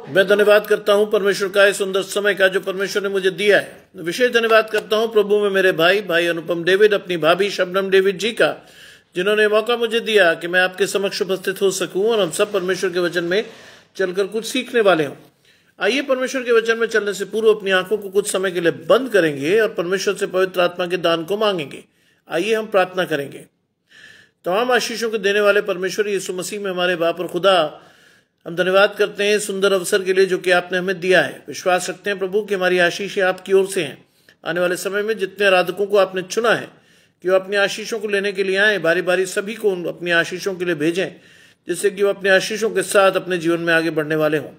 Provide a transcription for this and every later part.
मैं धन्यवाद करता हूं परमेश्वर का इस सुंदर समय का जो परमेश्वर ने मुझे दिया है। विशेष धन्यवाद करता हूं प्रभु में मेरे भाई अनुपम डेविड, अपनी भाभी शबनम डेविड जी का, जिन्होंने मौका मुझे दिया कि मैं आपके समक्ष उपस्थित हो सकूं और हम सब परमेश्वर के वचन में चलकर कुछ सीखने वाले हों। आइए परमेश्वर के वचन में चलने से पूर्व अपनी आंखों को कुछ समय के लिए बंद करेंगे और परमेश्वर से पवित्र आत्मा के दान को मांगेंगे। आइए हम प्रार्थना करेंगे। तमाम आशीषों को देने वाले परमेश्वर यीशु मसीह में हमारे बाप और खुदा, हम धन्यवाद करते हैं सुंदर अवसर के लिए जो कि आपने हमें दिया है। विश्वास रखते हैं प्रभु कि हमारी आशीषें आपकी ओर से हैं। आने वाले समय में जितने आराधकों को आपने चुना है कि वो अपनी आशीषों को लेने के लिए आए, बारी बारी सभी को अपनी आशीषों के लिए भेजें, जिससे कि वो अपनी आशीषों के साथ अपने जीवन में आगे बढ़ने वाले हों।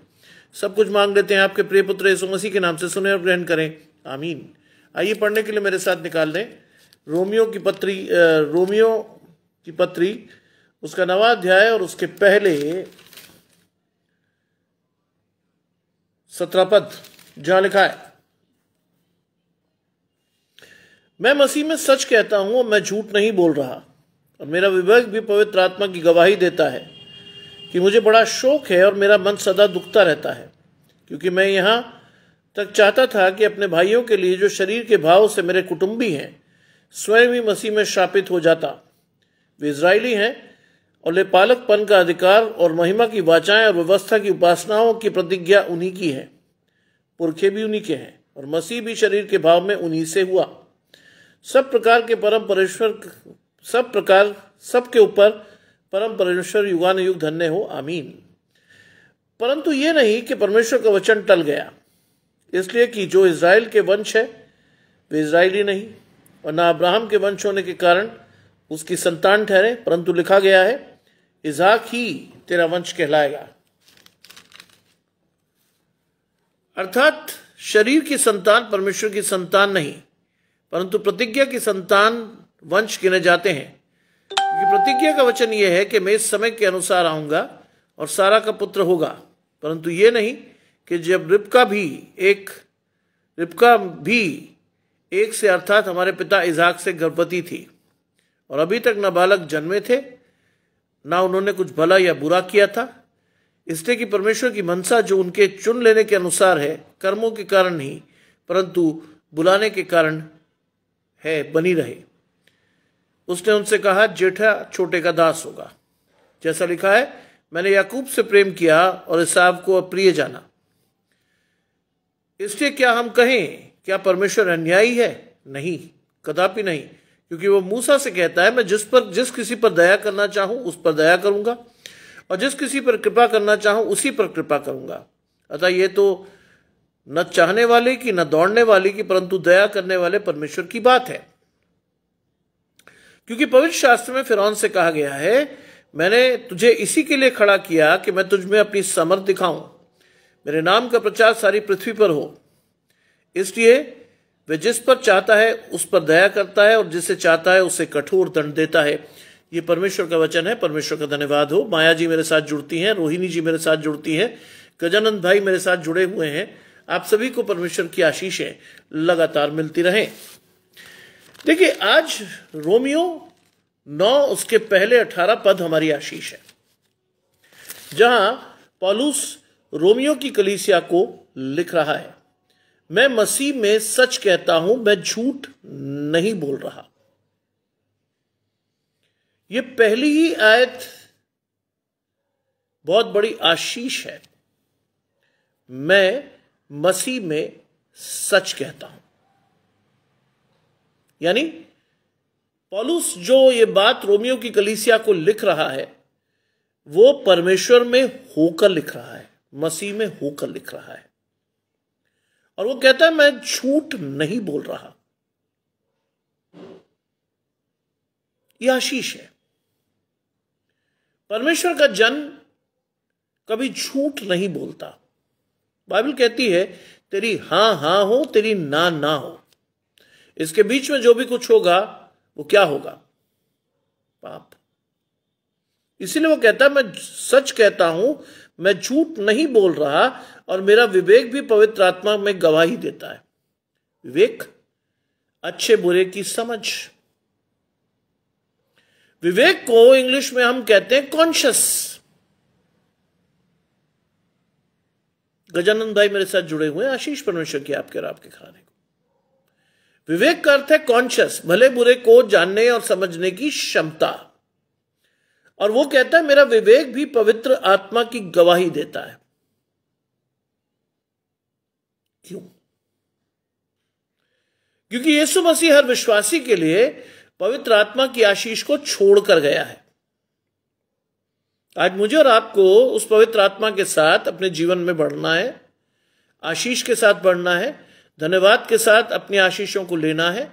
सब कुछ मांग लेते हैं आपके प्रिय पुत्र यीशु मसीह के नाम से, सुने और ग्रहण करें, आमीन। आइए पढ़ने के लिए मेरे साथ निकाल दें रोमियो की पत्री उसका 9वां अध्याय और उसके पहले 17 पद, जहां लिखा है, मैं मसीह में सच कहता हूं और मैं झूठ नहीं बोल रहा, और मेरा विवेक भी पवित्र आत्मा की गवाही देता है कि मुझे बड़ा शोक है और मेरा मन सदा दुखता रहता है, क्योंकि मैं यहां तक चाहता था कि अपने भाइयों के लिए जो शरीर के भाव से मेरे कुटुंबी हैं स्वयं ही मसीह में शापित हो जाता। वे इजरायली हैं और ले पालकपन का अधिकार और महिमा की वाचाएं और व्यवस्था की उपासनाओं की प्रतिज्ञा उन्हीं की है। पुरखे भी उन्हीं के हैं और मसीह भी शरीर के भाव में उन्हीं से हुआ। सबके ऊपर परम परमेश्वर युगानुयुग धन्य हो, आमीन। परंतु ये नहीं कि परमेश्वर का वचन टल गया, इसलिए कि जो इज़राइल के वंश है वे इज़राइली नहीं, और न अब्राहम के वंश होने के कारण उसकी संतान ठहरे, परंतु लिखा गया है, इसहाक ही तेरा वंश कहलाएगा। अर्थात शरीर की संतान परमेश्वर की संतान नहीं, परंतु प्रतिज्ञा की संतान वंश गिने जाते हैं। क्योंकि प्रतिज्ञा का वचन यह है कि मैं इस समय के अनुसार आऊंगा और सारा का पुत्र होगा, परंतु यह नहीं कि जब रिबका भी एक से अर्थात हमारे पिता इसहाक से गर्भवती थी और अभी तक न बालक जन्मे थे, ना उन्होंने कुछ भला या बुरा किया था, इसलिए कि परमेश्वर की मनसा जो उनके चुन लेने के अनुसार है, कर्मों के कारण नहीं परंतु बुलाने के कारण है, बनी रहे। उसने उनसे कहा, जेठा छोटे का दास होगा। जैसा लिखा है, मैंने याकूब से प्रेम किया और एसाव को अप्रिय जाना। इसलिए क्या हम कहें, क्या परमेश्वर अन्यायी है? नहीं, कदापि नहीं, क्योंकि वो मूसा से कहता है, मैं जिस किसी पर दया करना चाहूं उस पर दया करूंगा और जिस किसी पर कृपा करना चाहूं उसी पर कृपा करूंगा। अतः ये तो न चाहने वाले की न दौड़ने वाले की परंतु दया करने वाले परमेश्वर की बात है। क्योंकि पवित्र शास्त्र में फिरौन से कहा गया है, मैंने तुझे इसी के लिए खड़ा किया कि मैं तुझ में अपनी समर्थ दिखाऊं, मेरे नाम का प्रचार सारी पृथ्वी पर हो। इसलिए वह जिस पर चाहता है उस पर दया करता है और जिसे चाहता है उसे कठोर दंड देता है। ये परमेश्वर का वचन है। परमेश्वर का धन्यवाद हो। माया जी मेरे साथ जुड़ती हैं, रोहिणी जी मेरे साथ जुड़ती हैं, गजानंद भाई मेरे साथ जुड़े हुए हैं। आप सभी को परमेश्वर की आशीषें लगातार मिलती रहें। देखिए, आज रोमियो 9 उसके पहले 18 पद हमारी आशीष है, जहां पौलुस रोमियो की कलीसिया को लिख रहा है, मैं मसीह में सच कहता हूं, मैं झूठ नहीं बोल रहा। यह पहली ही आयत बहुत बड़ी आशीष है। मैं मसीह में सच कहता हूं, यानी पौलुस जो ये बात रोमियो की कलीसिया को लिख रहा है वो परमेश्वर में होकर लिख रहा है, मसीह में होकर लिख रहा है, और वो कहता है मैं झूठ नहीं बोल रहा। यह आशीष है। परमेश्वर का जन कभी झूठ नहीं बोलता। बाइबल कहती है, तेरी हां हां हो, तेरी ना ना हो, इसके बीच में जो भी कुछ होगा वो क्या होगा? पाप। इसीलिए वो कहता है मैं सच कहता हूं, मैं झूठ नहीं बोल रहा, और मेरा विवेक भी पवित्र आत्मा में गवाही देता है। विवेक, अच्छे बुरे की समझ। विवेक को इंग्लिश में हम कहते हैं कॉन्शियस। गजानंद भाई मेरे साथ जुड़े हुए हैं। आशीष परमेश्वर की आपके और आपके खाने को। विवेक का अर्थ है कॉन्शियस, भले बुरे को जानने और समझने की क्षमता। और वो कहता है मेरा विवेक भी पवित्र आत्मा की गवाही देता है। क्यों? क्योंकि यीशु मसीह हर विश्वासी के लिए पवित्र आत्मा की आशीष को छोड़कर गया है। आज मुझे और आपको उस पवित्र आत्मा के साथ अपने जीवन में बढ़ना है, आशीष के साथ बढ़ना है, धन्यवाद के साथ अपनी आशीषों को लेना है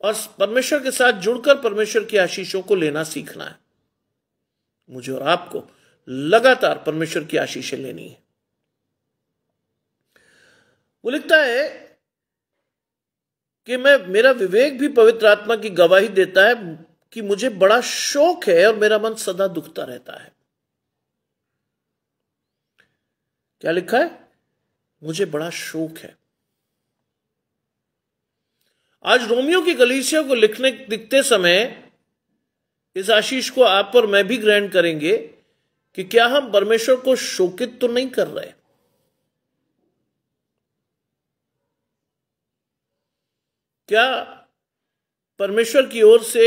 और परमेश्वर के साथ जुड़कर परमेश्वर की आशीषों को लेना सीखना है। मुझे और आपको लगातार परमेश्वर की आशीषें लेनी है। वो लिखता है कि मेरा विवेक भी पवित्र आत्मा की गवाही देता है कि मुझे बड़ा शौक है और मेरा मन सदा दुखता रहता है। क्या लिखा है? मुझे बड़ा शौक है। आज रोमियो की कलीसिया को लिखते समय इस आशीष को आप और मैं भी ग्रहण करेंगे कि क्या हम परमेश्वर को शोकित तो नहीं कर रहे। क्या परमेश्वर की ओर से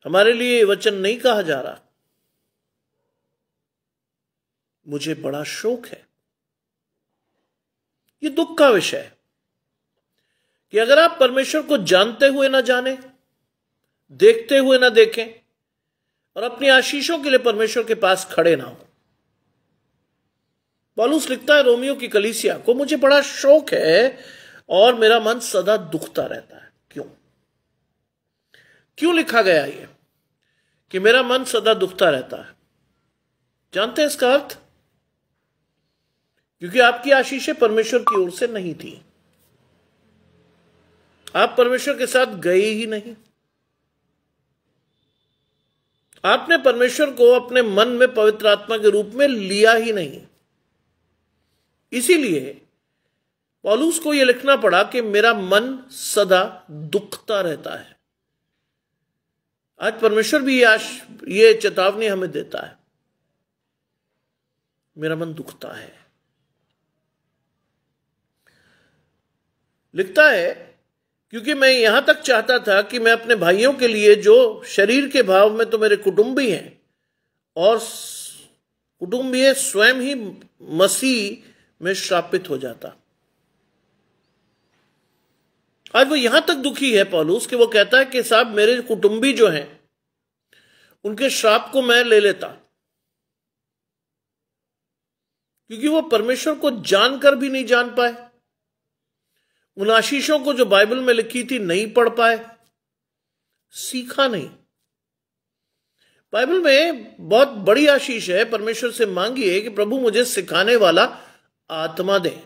हमारे लिए वचन नहीं कहा जा रहा, मुझे बड़ा शौक है। यह दुख का विषय है कि अगर आप परमेश्वर को जानते हुए ना जाने, देखते हुए ना देखें और अपनी आशीषों के लिए परमेश्वर के पास खड़े ना हो। पौलुस लिखता है रोमियो की कलीसिया को, मुझे बड़ा शौक है और मेरा मन सदा दुखता रहता है। क्यों लिखा गया ये कि मेरा मन सदा दुखता रहता है? जानते हैं इसका अर्थ? क्योंकि आपकी आशीषें परमेश्वर की ओर से नहीं थी। आप परमेश्वर के साथ गए ही नहीं। आपने परमेश्वर को अपने मन में पवित्र आत्मा के रूप में लिया ही नहीं। इसीलिए पौलुस को यह लिखना पड़ा कि मेरा मन सदा दुखता रहता है। आज परमेश्वर भी ये चेतावनी हमें देता है, मेरा मन दुखता है। लिखता है क्योंकि मैं यहां तक चाहता था कि मैं अपने भाइयों के लिए जो शरीर के भाव में तो मेरे कुटुंबी हैं और कुटुंबी स्वयं ही मसीह में श्रापित हो जाता। आज वो यहां तक दुखी है पौलुस कि वो कहता है कि साहब मेरे कुटुंबी जो हैं उनके श्राप को मैं ले लेता, क्योंकि वो परमेश्वर को जानकर भी नहीं जान पाए, उन आशीषों को जो बाइबल में लिखी थी नहीं पढ़ पाए, सीखा नहीं। बाइबल में बहुत बड़ी आशीष है, परमेश्वर से मांगिए कि प्रभु मुझे सिखाने वाला आत्मा दे,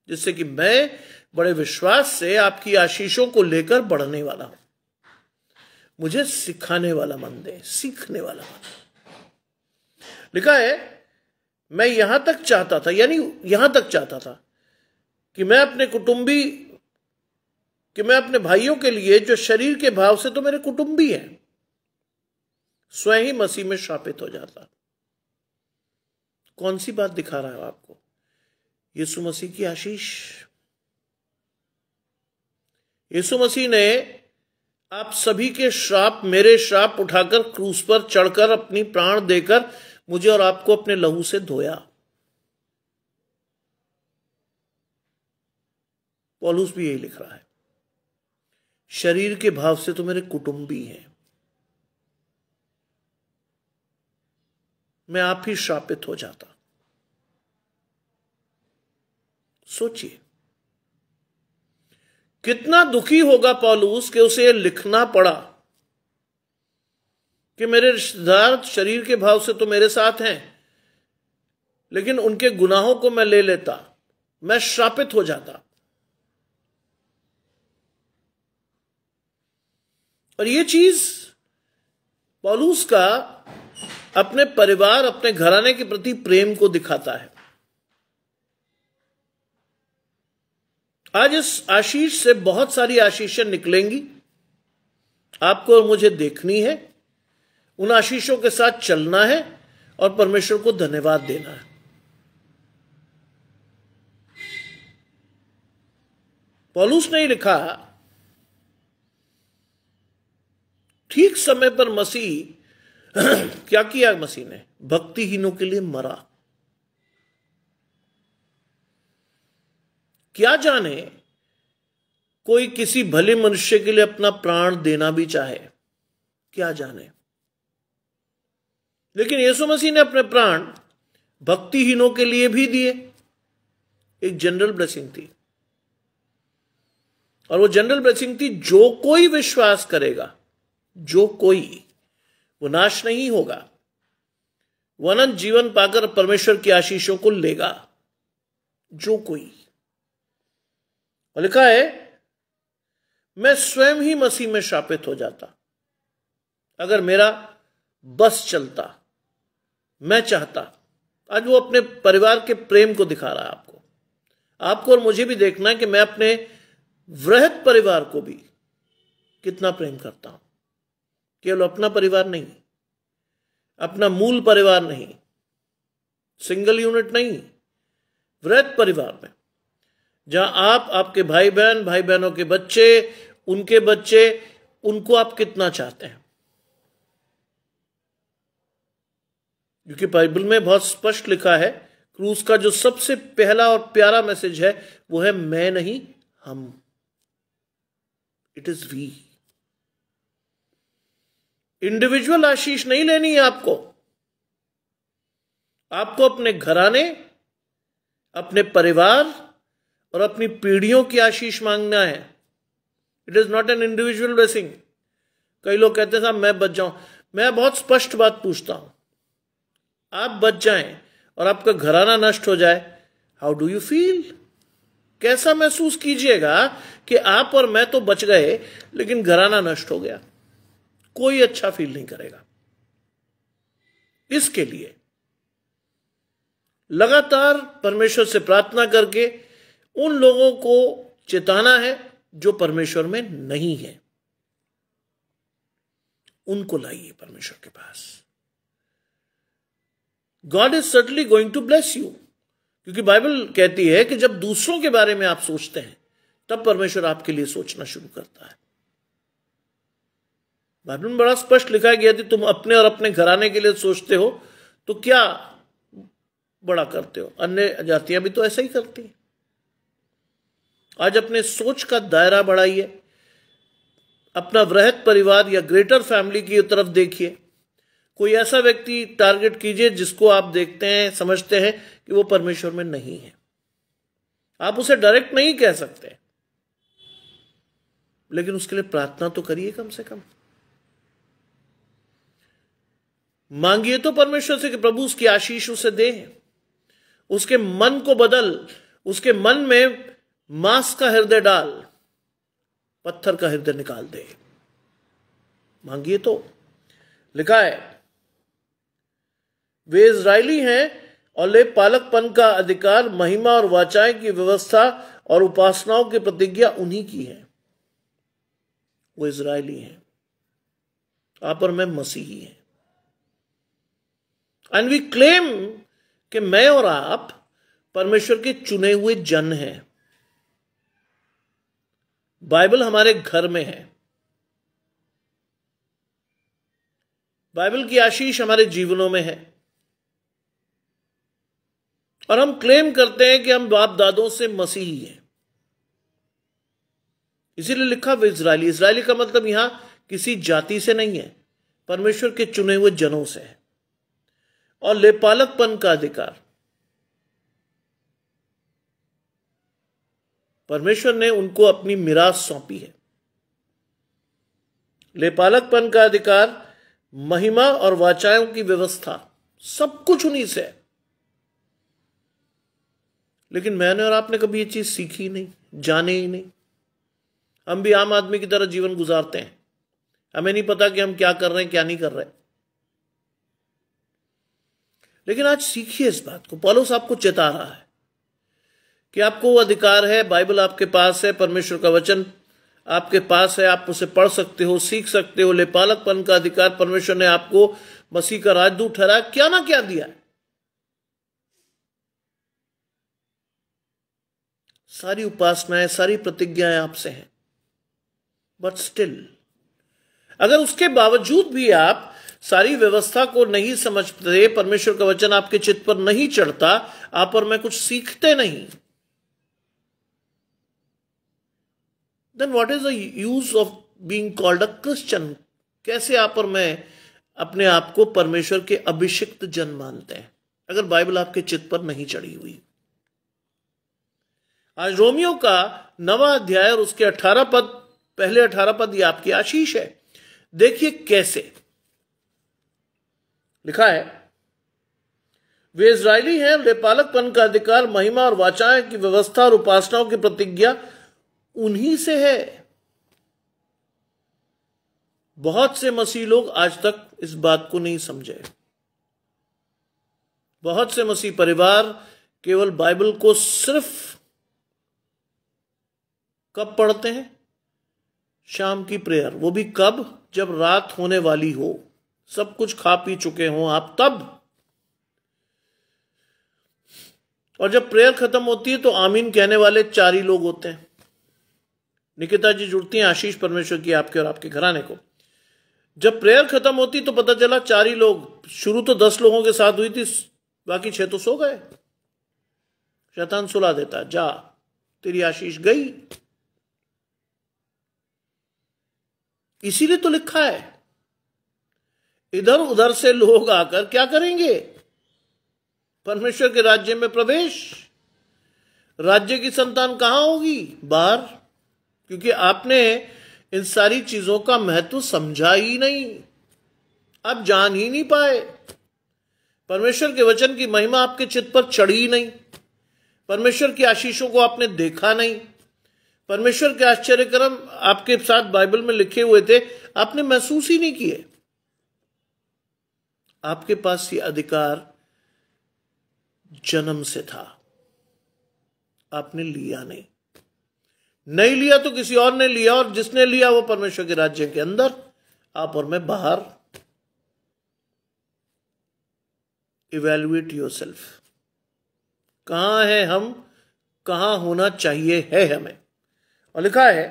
जिससे कि मैं बड़े विश्वास से आपकी आशीषों को लेकर बढ़ने वाला हूं। मुझे सिखाने वाला मन दे, सीखने वाला मन। लिखा है मैं यहां तक चाहता था, यानी यहां तक चाहता था कि मैं अपने भाइयों के लिए जो शरीर के भाव से तो मेरे कुटुंबी हैं, स्वयं ही मसीह में श्रापित हो जाता। कौन सी बात दिखा रहा है आपको? यीशु मसीह की आशीष। यीशु मसीह ने आप सभी के श्राप, मेरे श्राप उठाकर क्रूस पर चढ़कर अपनी प्राण देकर मुझे और आपको अपने लहू से धोया। पौलुस भी यही लिख रहा है, शरीर के भाव से तो मेरे कुटुंबी हैं, मैं आप ही श्रापित हो जाता। सोचिए कितना दुखी होगा पौलुस कि उसे लिखना पड़ा कि मेरे रिश्तेदार शरीर के भाव से तो मेरे साथ हैं, लेकिन उनके गुनाहों को मैं ले लेता, मैं श्रापित हो जाता। और ये चीज पौलुस का अपने परिवार, अपने घराने के प्रति प्रेम को दिखाता है। आज इस आशीष से बहुत सारी आशीषें निकलेंगी, आपको और मुझे देखनी है, उन आशीषों के साथ चलना है और परमेश्वर को धन्यवाद देना है। पौलुस ने लिखा, ठीक समय पर मसीह क्या किया? मसीह ने भक्तिहीनों के लिए मरा। क्या जाने कोई किसी भले मनुष्य के लिए अपना प्राण देना भी चाहे, क्या जाने। लेकिन यीशु मसीह ने अपने प्राण भक्तिहीनों के लिए भी दिए। एक जनरल ब्लेसिंग थी, और वो जनरल ब्लेसिंग थी, जो कोई विश्वास करेगा, जो कोई, वो नाश नहीं होगा, वो अनंत जीवन पाकर परमेश्वर की आशीषों को लेगा। जो कोई। और लिखा है, मैं स्वयं ही मसीह में शापित हो जाता अगर मेरा बस चलता, मैं चाहता। आज वो अपने परिवार के प्रेम को दिखा रहा है आपको और मुझे भी देखना है कि मैं अपने वृहद परिवार को भी कितना प्रेम करता हूं। केवल अपना परिवार नहीं, अपना मूल परिवार नहीं, सिंगल यूनिट नहीं, वृहद परिवार में, जहां आप, आपके भाई बहनों के बच्चे, उनके बच्चे, उनको आप कितना चाहते हैं। क्योंकि बाइबल में बहुत स्पष्ट लिखा है, क्रूस का जो सबसे पहला और प्यारा मैसेज है वो है, मैं नहीं, हम। It is we. इंडिविजुअल आशीष नहीं लेनी है आपको अपने घराने, अपने परिवार और अपनी पीढ़ियों की आशीष मांगना है। It is not an individual blessing. कई लोग कहते हैं साहब मैं बच जाऊं। मैं बहुत स्पष्ट बात पूछता हूं, आप बच जाएं और आपका घराना नष्ट हो जाए, हाउ डू यू फील? कैसा महसूस कीजिएगा कि आप और मैं तो बच गए लेकिन घराना नष्ट हो गया? कोई अच्छा फील नहीं करेगा। इसके लिए लगातार परमेश्वर से प्रार्थना करके उन लोगों को चेताना है जो परमेश्वर में नहीं है, उनको लाइए परमेश्वर के पास। God is certainly going to bless you, क्योंकि बाइबल कहती है कि जब दूसरों के बारे में आप सोचते हैं तब परमेश्वर आपके लिए सोचना शुरू करता है। बाइबल में बड़ा स्पष्ट लिखा गया, यदि तुम अपने और अपने घराने के लिए सोचते हो तो क्या बड़ा करते हो? अन्य जातियां भी तो ऐसा ही करती हैं। आज अपने सोच का दायरा बढ़ाइए, अपना वृहद परिवार या ग्रेटर फैमिली की तरफ देखिए। कोई ऐसा व्यक्ति टारगेट कीजिए जिसको आप देखते हैं, समझते हैं कि वो परमेश्वर में नहीं है। आप उसे डायरेक्ट नहीं कह सकते, लेकिन उसके लिए प्रार्थना तो करिए, कम से कम मांगिए तो परमेश्वर से कि प्रभु उसकी आशीष उसे दे, उसके मन को बदल, उसके मन में मांस का हृदय डाल, पत्थर का हृदय निकाल दे। मांगिए तो। लिखा है, वे इजरायली हैं और ले पालकपन का अधिकार, महिमा और वाचाएं की व्यवस्था और उपासनाओं की प्रतिज्ञा उन्हीं की है। वो इजरायली हैं, आप और मैं मसीही हैं। एंड वी क्लेम कि मैं और आप परमेश्वर के चुने हुए जन हैं। बाइबल हमारे घर में है, बाइबल की आशीष हमारे जीवनों में है, और हम क्लेम करते हैं कि हम बाप दादों से मसीही हैं। इसीलिए लिखा वे इजरायली। इजरायली का मतलब यहां किसी जाति से नहीं है, परमेश्वर के चुने हुए जनों से है। और लेपालकपन का अधिकार, परमेश्वर ने उनको अपनी मिरास सौंपी है। लेपालकपन का अधिकार, महिमा और वाचाओं की व्यवस्था, सब कुछ उन्हीं से है। लेकिन मैंने और आपने कभी ये चीज सीखी नहीं, जाने ही नहीं। हम भी आम आदमी की तरह जीवन गुजारते हैं, हमें नहीं पता कि हम क्या कर रहे हैं, क्या नहीं कर रहे। लेकिन आज सीखिए इस बात को। पौलुस आपको चेता रहा है कि आपको वो अधिकार है, बाइबल आपके पास है, परमेश्वर का वचन आपके पास है, आप उसे पढ़ सकते हो, सीख सकते हो। लेपालकपन का अधिकार, परमेश्वर ने आपको मसीह का राजदूत ठहराया, क्या ना क्या दिया है। सारी उपासनाएं, सारी प्रतिज्ञाएं आपसे हैं, बट स्टिल अगर उसके बावजूद भी आप सारी व्यवस्था को नहीं समझते, परमेश्वर का वचन आपके चित्त पर नहीं चढ़ता, आप और मैं कुछ सीखते नहीं, then what is the use of being called a Christian? कैसे आप और मैं अपने आप को परमेश्वर के अभिषिक्त जन मानते हैं अगर बाइबल आपके चित्त पर नहीं चढ़ी हुई? आज रोमियो का 9वां अध्याय और उसके 18 पद, पहले 18 पद, ये आपकी आशीष है। देखिए कैसे लिखा है, वे इजरायली हैं, लेपालकपन का अधिकार, महिमा और वाचाएं की व्यवस्था और उपासनाओं की प्रतिज्ञा उन्हीं से है। बहुत से मसीह लोग आज तक इस बात को नहीं समझे। बहुत से मसीह परिवार केवल बाइबल को सिर्फ कब पढ़ते हैं? शाम की प्रेयर, वो भी कब? जब रात होने वाली हो, सब कुछ खा पी चुके हो आप, तब। और जब प्रेयर खत्म होती है तो आमीन कहने वाले 4 ही लोग होते हैं। निकिता जी जुड़ती हैं, आशीष परमेश्वर की आपके और आपके घराने को। जब प्रेयर खत्म होती तो पता चला 4 ही लोग, शुरू तो 10 लोगों के साथ हुई थी, बाकी 6 तो सो गए। शैतान सुला देता, जा तेरी आशीष गई। इसीलिए तो लिखा है, इधर उधर से लोग आकर क्या करेंगे? परमेश्वर के राज्य में प्रवेश। राज्य की संतान कहां होगी? बाहर। क्योंकि आपने इन सारी चीजों का महत्व समझा ही नहीं, आप जान ही नहीं पाए। परमेश्वर के वचन की महिमा आपके चित्त पर चढ़ी नहीं, परमेश्वर की आशीषों को आपने देखा नहीं, परमेश्वर के आश्चर्यक्रम आपके साथ बाइबल में लिखे हुए थे, आपने महसूस ही नहीं किए। आपके पास ये अधिकार जन्म से था, आपने लिया नहीं। नहीं लिया तो किसी और ने लिया, और जिसने लिया वो परमेश्वर के राज्य के अंदर, आप और मैं बाहर। इवैल्यूएट योरसेल्फ, कहां है हम, कहां होना चाहिए है हमें। और लिखा है,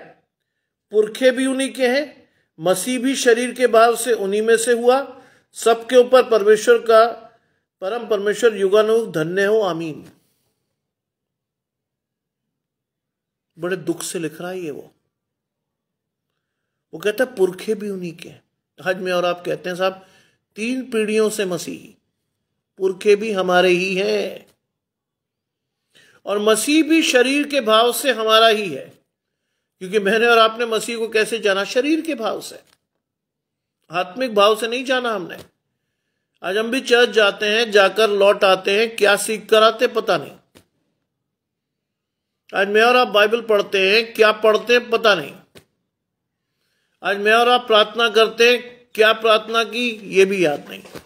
पुरखे भी उन्हीं के हैं, मसीह भी शरीर के भाव से उन्हीं में से हुआ, सबके ऊपर परमेश्वर का परम परमेश्वर युगानुयुग धन्य हो, आमीन। बड़े दुख से लिख रहा है ये वो कहता है पुरखे भी उन्हीं के हैं। आज मैं और आप कहते हैं साहब 3 पीढ़ियों से मसीही, पुरखे भी हमारे ही हैं, और मसीह भी शरीर के भाव से हमारा ही है। क्योंकि मैंने और आपने मसीह को कैसे जाना? शरीर के भाव से, आत्मिक भाव से नहीं जाना हमने। आज हम भी चर्च जाते हैं, जाकर लौट आते हैं, क्या सीख कर आते पता नहीं। आज मैं और आप बाइबल पढ़ते हैं, क्या पढ़ते हैं पता नहीं। आज मैं और आप प्रार्थना करते हैं, क्या प्रार्थना की ये भी याद नहीं।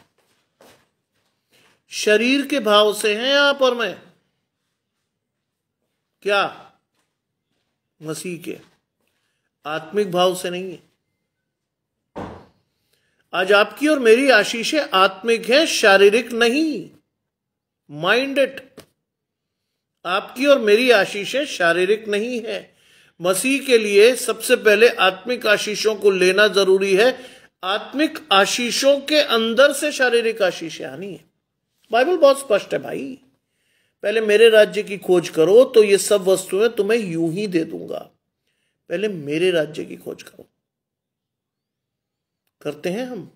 शरीर के भाव से हैं आप और मैं, क्या? मसीह के, आत्मिक भाव से नहीं है। आज आपकी और मेरी आशीषें आत्मिक हैं, शारीरिक नहीं। माइंड इट, आपकी और मेरी आशीषें शारीरिक नहीं है। मसीह के लिए सबसे पहले आत्मिक आशीषों को लेना जरूरी है। आत्मिक आशीषों के अंदर से शारीरिक आशीषें आनी है। बाइबल बहुत स्पष्ट है भाई, पहले मेरे राज्य की खोज करो तो ये सब वस्तुएं तुम्हें यूं ही दे दूंगा। पहले मेरे राज्य की खोज करो। करते हैं हम?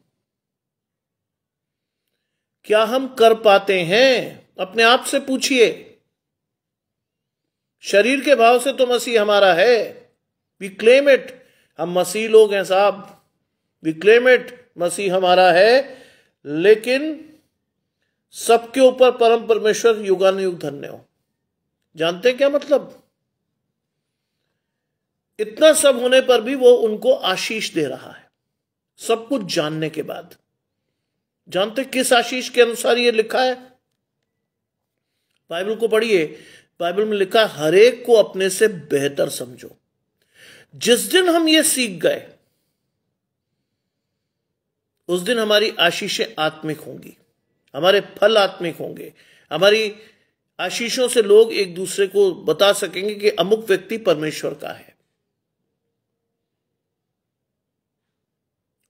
क्या हम कर पाते हैं? अपने आप से पूछिए। शरीर के भाव से तो मसीह हमारा है, वी क्लेम इट। हम मसीह लोग हैं साहब, वी क्लेम इट, मसीह हमारा है। लेकिन सबके ऊपर परम परमेश्वर युगानुयुग धन्य हो। जानते क्या मतलब? इतना सब होने पर भी वो उनको आशीष दे रहा है, सब कुछ जानने के बाद। जानते किस आशीष के अनुसार ये लिखा है? बाइबल को पढ़िए, बाइबल में लिखा हर एक को अपने से बेहतर समझो। जिस दिन हम ये सीख गए उस दिन हमारी आशीषें आत्मिक होंगी, हमारे फल आत्मिक होंगे, हमारी आशीषों से लोग एक दूसरे को बता सकेंगे कि अमुक व्यक्ति परमेश्वर का है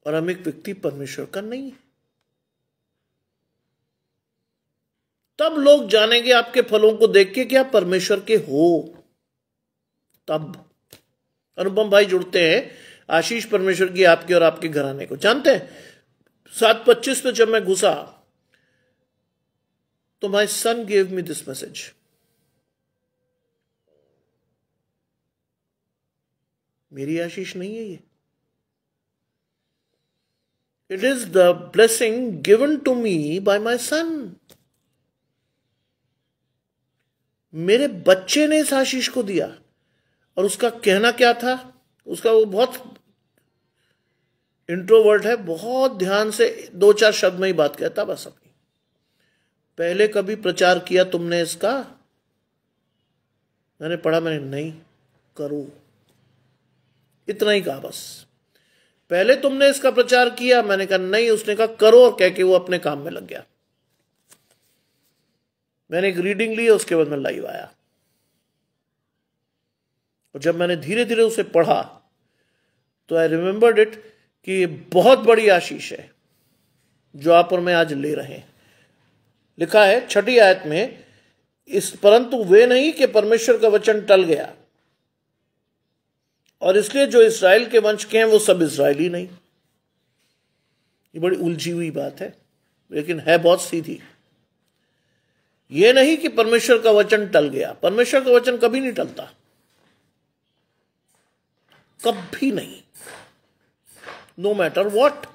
और अमुक व्यक्ति परमेश्वर का नहीं है। तब लोग जानेंगे आपके फलों को देख के कि आप परमेश्वर के हो। तब अनुपम भाई जुड़ते हैं, आशीष परमेश्वर की आपके और आपके घराने को। जानते हैं 7:25 पे जब मैं घुसा तो my son gave me this message, मेरी आशीष नहीं है ये, it is the blessing given to me by my son. मेरे बच्चे ने इस आशीष को दिया। और उसका कहना क्या था, उसका वो बहुत इंट्रोवर्ट है, बहुत ध्यान से 2-4 शब्द में ही बात कहता बस अपनी। पहले कभी प्रचार किया तुमने इसका? मैंने पढ़ा, मैंने नहीं, करो, इतना ही कहा बस। पहले तुमने इसका प्रचार किया? मैंने कहा नहीं। उसने कहा करो, और कह के वो अपने काम में लग गया। मैंने एक रीडिंग ली, उसके बाद मैं लाइव आया, और जब मैंने धीरे धीरे उसे पढ़ा तो आई रिमेंबर्ड इट कि ये बहुत बड़ी आशीष है जो आप और मैं आज ले रहे हैं। लिखा है 6ठी आयत में, इस परंतु वे नहीं कि परमेश्वर का वचन टल गया, और इसलिए जो इस्राएल के वंश के हैं वो सब इस्राएली नहीं। ये बड़ी उलझी हुई बात है, लेकिन है बहुत सीधी। ये नहीं कि परमेश्वर का वचन टल गया। परमेश्वर का वचन कभी नहीं टलता, कभी नहीं, नो मैटर व्हाट।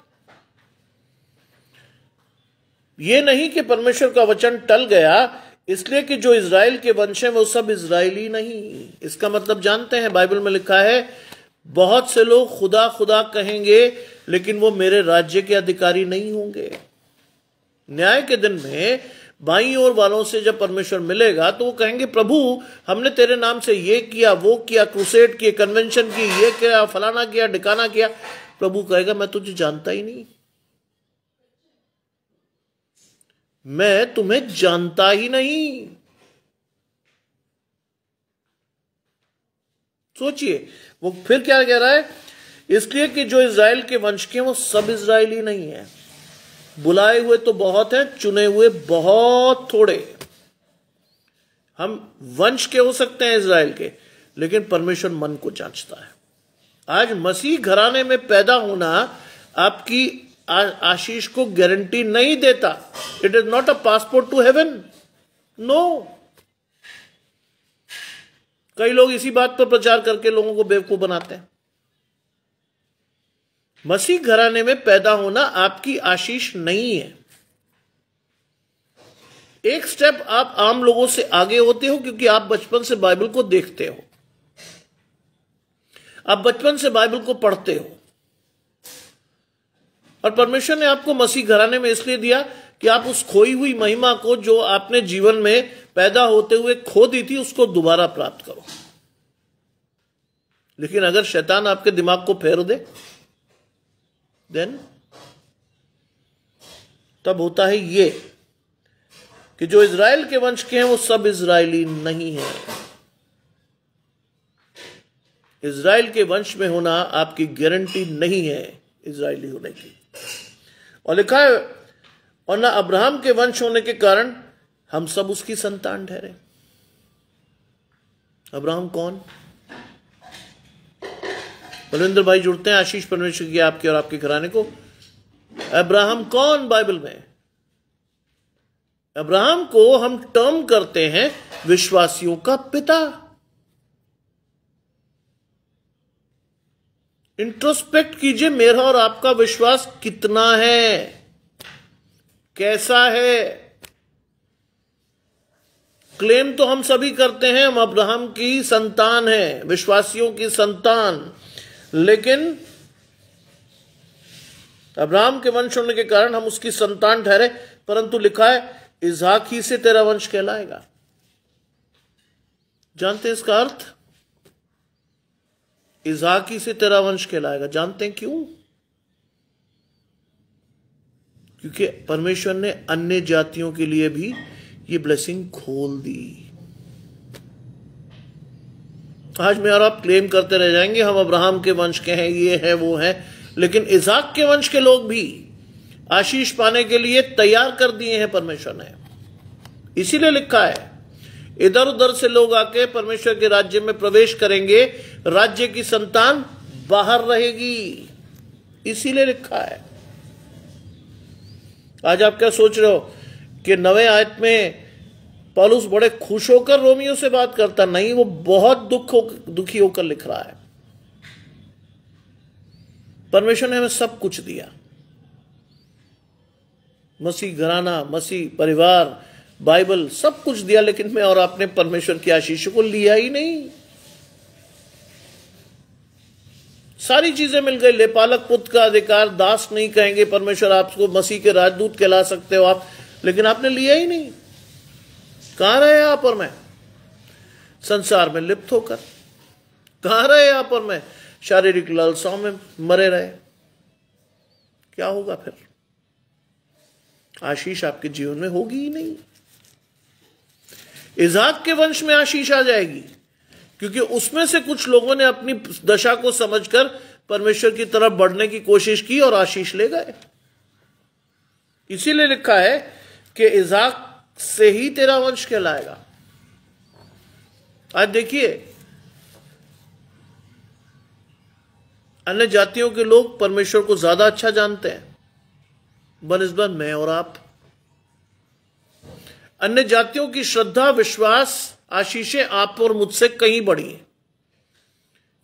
ये नहीं कि परमेश्वर का वचन टल गया इसलिए कि जो इज़राइल के वंश हैं वो सब इज़राइली नहीं। इसका मतलब जानते हैं, बाइबल में लिखा है बहुत से लोग खुदा खुदा कहेंगे लेकिन वो मेरे राज्य के अधिकारी नहीं होंगे। न्याय के दिन में बाईं ओर वालों से जब परमेश्वर मिलेगा तो वो कहेंगे प्रभु हमने तेरे नाम से ये किया, वो किया, क्रूसेड किए, कन्वेंशन की, ये किया, फलाना किया, ढिकाना किया। प्रभु कहेगा मैं तुझे जानता ही नहीं, मैं तुम्हें जानता ही नहीं। सोचिए वो फिर क्या कह रहा है, इसलिए कि जो इज़राइल के वंश के वो सब इज़राइली नहीं है। बुलाए हुए तो बहुत हैं, चुने हुए बहुत थोड़े। हम वंश के हो सकते हैं इज़राइल के, लेकिन परमेश्वर मन को जांचता है। आज मसीह घराने में पैदा होना आपकी आशीष को गारंटी नहीं देता। It is not a passport to heaven, no. कई लोग इसी बात पर प्रचार करके लोगों को बेवकूफ बनाते हैं। मसीह घराने में पैदा होना आपकी आशीष नहीं है। एक स्टेप आप आम लोगों से आगे होते हो क्योंकि आप बचपन से बाइबल को देखते हो, आप बचपन से बाइबल को पढ़ते हो, और परमेश्वर ने आपको मसीह घराने में इसलिए दिया कि आप उस खोई हुई महिमा को जो आपने जीवन में पैदा होते हुए खो दी थी उसको दोबारा प्राप्त करो। लेकिन अगर शैतान आपके दिमाग को फेर दे देन तब होता है ये कि जो इज़राइल के वंश के हैं वो सब इज़राइली नहीं है। इज़राइल के वंश में होना आपकी गारंटी नहीं है इज़राइली होने की। और लिखा है और ना अब्राहम के वंश होने के कारण हम सब उसकी संतान ठहरे। अब्राहम कौन? बलविंदर भाई जुड़ते हैं, आशीष परमेश्वर की आपके और आपके घराने को। अब्राहम कौन बाइबल में? अब्राहम को हम टर्म करते हैं विश्वासियों का पिता। इंट्रोस्पेक्ट कीजिए, मेरा और आपका विश्वास कितना है, कैसा है। क्लेम तो हम सभी करते हैं, हम अब्राहम की संतान हैं, विश्वासियों की संतान, लेकिन अब्राहम के वंश होने के कारण हम उसकी संतान ठहरे। परंतु लिखा है इसहाक ही से तेरा वंश कहलाएगा। जानते हैं इसका अर्थ? इसहाक ही से तेरा वंश कहलाएगा। जानते हैं क्यों? क्योंकि परमेश्वर ने अन्य जातियों के लिए भी ये ब्लेसिंग खोल दी। आज मैं और आप क्लेम करते रह जाएंगे हम अब्राहम के वंश के हैं, ये है वो है, लेकिन इसाक के वंश के लोग भी आशीष पाने के लिए तैयार कर दिए हैं परमेश्वर ने। इसीलिए लिखा है इधर उधर से लोग आके परमेश्वर के राज्य में प्रवेश करेंगे, राज्य की संतान बाहर रहेगी, इसीलिए लिखा है। आज आप क्या सोच रहे हो कि 9वें आयत में पौलुस बड़े खुश होकर रोमियो से बात करता? नहीं, वो बहुत दुखी होकर लिख रहा है। परमेश्वर ने हमें सब कुछ दिया, मसीह घराना, मसीह परिवार, बाइबल, सब कुछ दिया, लेकिन मैं और आपने परमेश्वर की आशीष को लिया ही नहीं। सारी चीजें मिल गई, लेपालक पुत्र का अधिकार, दास नहीं कहेंगे परमेश्वर आपको, मसीह के राजदूत कहला सकते हो आप, लेकिन आपने लिया ही नहीं। कहां रहे आप और मैं? संसार में लिप्त होकर। कहां रहे आप और मैं? शारीरिक लालसाओं में मरे रहे। क्या होगा फिर? आशीष आपके जीवन में होगी ही नहीं। इसाक के वंश में आशीष आ जाएगी, क्योंकि उसमें से कुछ लोगों ने अपनी दशा को समझकर परमेश्वर की तरफ बढ़ने की कोशिश की और आशीष ले गए। इसीलिए लिखा है कि इसाक से ही तेरा वंश कहलाएगा। आज देखिए, अन्य जातियों के लोग परमेश्वर को ज्यादा अच्छा जानते हैं बनिस्बत मैं और आप। अन्य जातियों की श्रद्धा, विश्वास, आशीषें आप और मुझसे कहीं बड़ी हैं,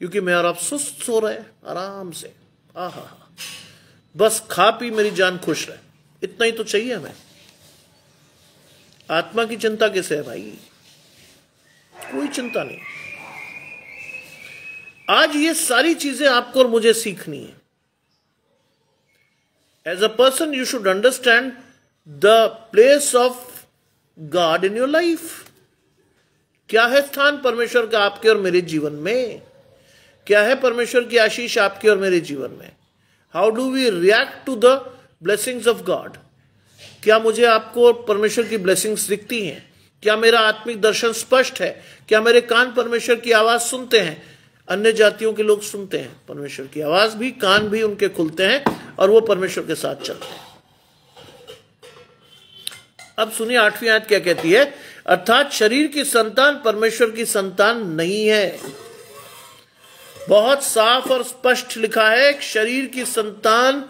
क्योंकि मैं और आप सुस्त सो रहे हैं आराम से। आहा, बस खा पी मेरी जान खुश रहे, इतना ही तो चाहिए हमें। आत्मा की चिंता किसे है भाई? कोई चिंता नहीं। आज ये सारी चीजें आपको और मुझे सीखनी है। As a person you should understand the place of God in your life. क्या है स्थान परमेश्वर का आपके और मेरे जीवन में? क्या है परमेश्वर की आशीष आपके और मेरे जीवन में? How do we react to the blessings of God? क्या मुझे आपको परमेश्वर की ब्लेसिंग्स दिखती हैं? क्या मेरा आत्मिक दर्शन स्पष्ट है? क्या मेरे कान परमेश्वर की आवाज सुनते हैं? अन्य जातियों के लोग सुनते हैं परमेश्वर की आवाज भी, कान भी उनके खुलते हैं और वो परमेश्वर के साथ चलते हैं। अब सुनिए 8वीं आयत क्या कहती है। अर्थात शरीर की संतान परमेश्वर की संतान नहीं है। बहुत साफ और स्पष्ट लिखा है, शरीर की संतान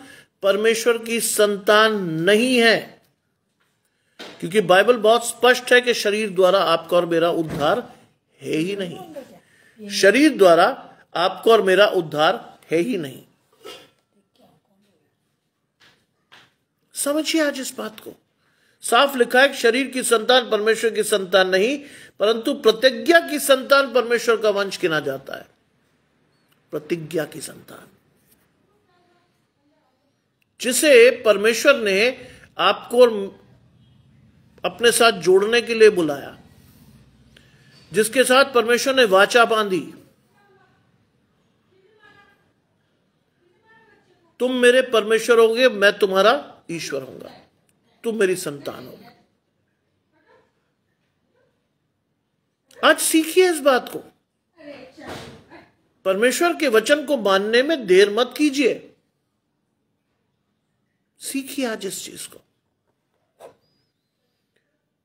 परमेश्वर की संतान नहीं है, क्योंकि बाइबल बहुत स्पष्ट है कि शरीर द्वारा आपका और मेरा उद्धार है ही नहीं। शरीर द्वारा आपको और मेरा उद्धार है ही नहीं। समझिए आज इस बात को। साफ लिखा है कि शरीर की संतान परमेश्वर की संतान नहीं, परंतु प्रतिज्ञा की संतान परमेश्वर का वंश गिना जाता है। प्रतिज्ञा की संतान, जिसे परमेश्वर ने आपको और अपने साथ जोड़ने के लिए बुलाया, जिसके साथ परमेश्वर ने वाचा बांधी, तुम मेरे परमेश्वर होगे, मैं तुम्हारा ईश्वर होऊंगा, तुम मेरी संतान हो। आज सीखिए इस बात को। परमेश्वर के वचन को मानने में देर मत कीजिए। सीखिए आज इस चीज को।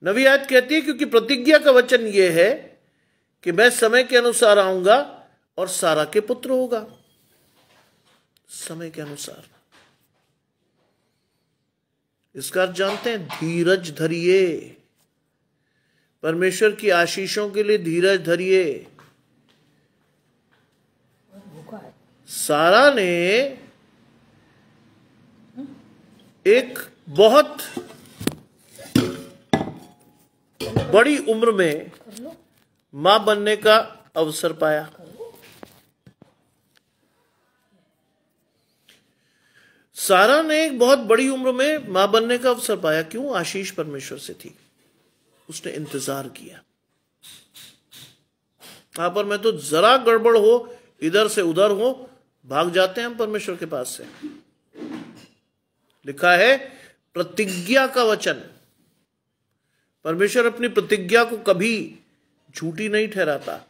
9वीं आयत कहती है, क्योंकि प्रतिज्ञा का वचन यह है कि मैं समय के अनुसार आऊंगा और सारा के पुत्र होगा। समय के अनुसार, इसका अर्थ जानते हैं? धीरज धरिए। परमेश्वर की आशीषों के लिए धीरज धरिए। सारा ने एक बहुत बड़ी उम्र में मां बनने का अवसर पाया। सारा ने एक बहुत बड़ी उम्र में मां बनने का अवसर पाया। क्यों? आशीष परमेश्वर से थी, उसने इंतजार किया। यहां पर मैं तो जरा गड़बड़ हो, इधर से उधर हो, भाग जाते हैं हम परमेश्वर के पास से। लिखा है प्रतिज्ञा का वचन। परमेश्वर अपनी प्रतिज्ञा को कभी झूठी नहीं ठहराता,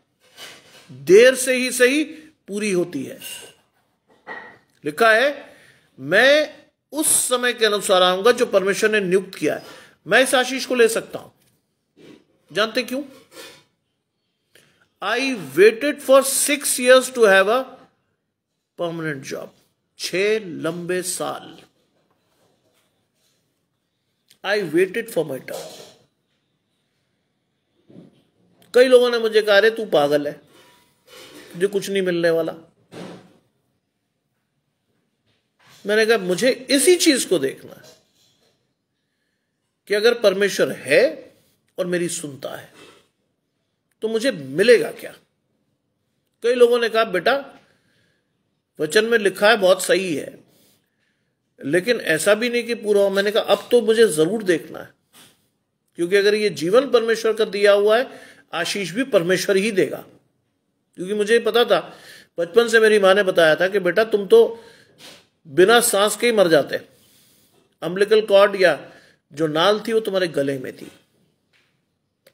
देर से ही सही पूरी होती है। लिखा है, मैं उस समय के अनुसार आऊंगा जो परमेश्वर ने नियुक्त किया है। मैं इस आशीष को ले सकता हूं, जानते क्यों? I waited for 6 years to have a permanent job. 6 लंबे साल I waited for my turn. कई लोगों ने मुझे कहा, अरे तू पागल है, तुझे कुछ नहीं मिलने वाला। मैंने कहा, मुझे इसी चीज को देखना है कि अगर परमेश्वर है और मेरी सुनता है तो मुझे मिलेगा क्या। कई लोगों ने कहा, बेटा वचन में लिखा है बहुत सही है, लेकिन ऐसा भी नहीं कि पूरा हो। मैंने कहा, अब तो मुझे जरूर देखना है, क्योंकि अगर ये जीवन परमेश्वर का दिया हुआ है, आशीष भी परमेश्वर ही देगा। क्योंकि मुझे पता था, बचपन से मेरी माँ ने बताया था कि बेटा तुम तो बिना सांस के ही मर जाते। अम्बिलिकल कॉर्ड या जो नाल थी वो तुम्हारे गले में थी।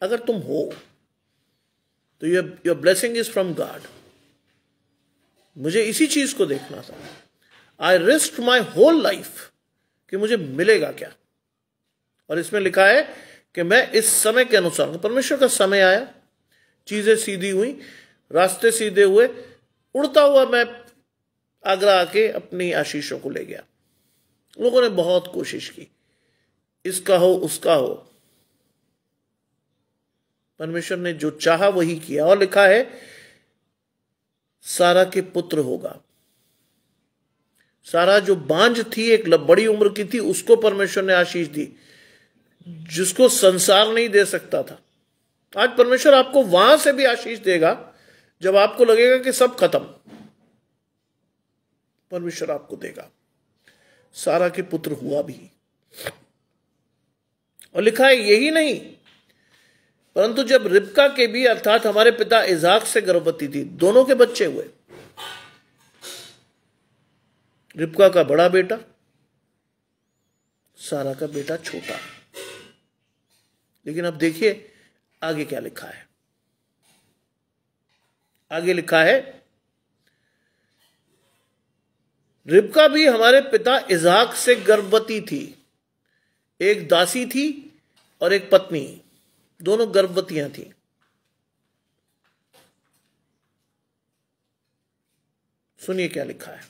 अगर तुम हो तो your blessing is from God. मुझे इसी चीज को देखना था। आई रिस्क माई होल लाइफ कि मुझे मिलेगा क्या। और इसमें लिखा है कि मैं इस समय के अनुसार, परमेश्वर का समय आया, चीजें सीधी हुई, रास्ते सीधे हुए, उड़ता हुआ मैं आगरा आके अपनी आशीषों को ले गया। लोगों ने बहुत कोशिश की, इसका हो उसका हो। परमेश्वर ने जो चाहा वही किया। और लिखा है, सारा के पुत्र होगा। सारा जो बांझ थी, एक बड़ी उम्र की थी, उसको परमेश्वर ने आशीष दी, जिसको संसार नहीं दे सकता था। आज परमेश्वर आपको वहां से भी आशीष देगा जब आपको लगेगा कि सब खत्म। परमेश्वर आपको देगा। सारा के पुत्र हुआ भी। और लिखा है, यही नहीं, परंतु जब रिबका के भी, अर्थात हमारे पिता इजाक से गर्भवती थी, दोनों के बच्चे हुए। रिबका का बड़ा बेटा, सारा का बेटा छोटा। लेकिन अब देखिए आगे क्या लिखा है। आगे लिखा है, रिबका भी हमारे पिता इजाक से गर्भवती थी। एक दासी थी और एक पत्नी, दोनों गर्भवतियां थी। सुनिए क्या लिखा है।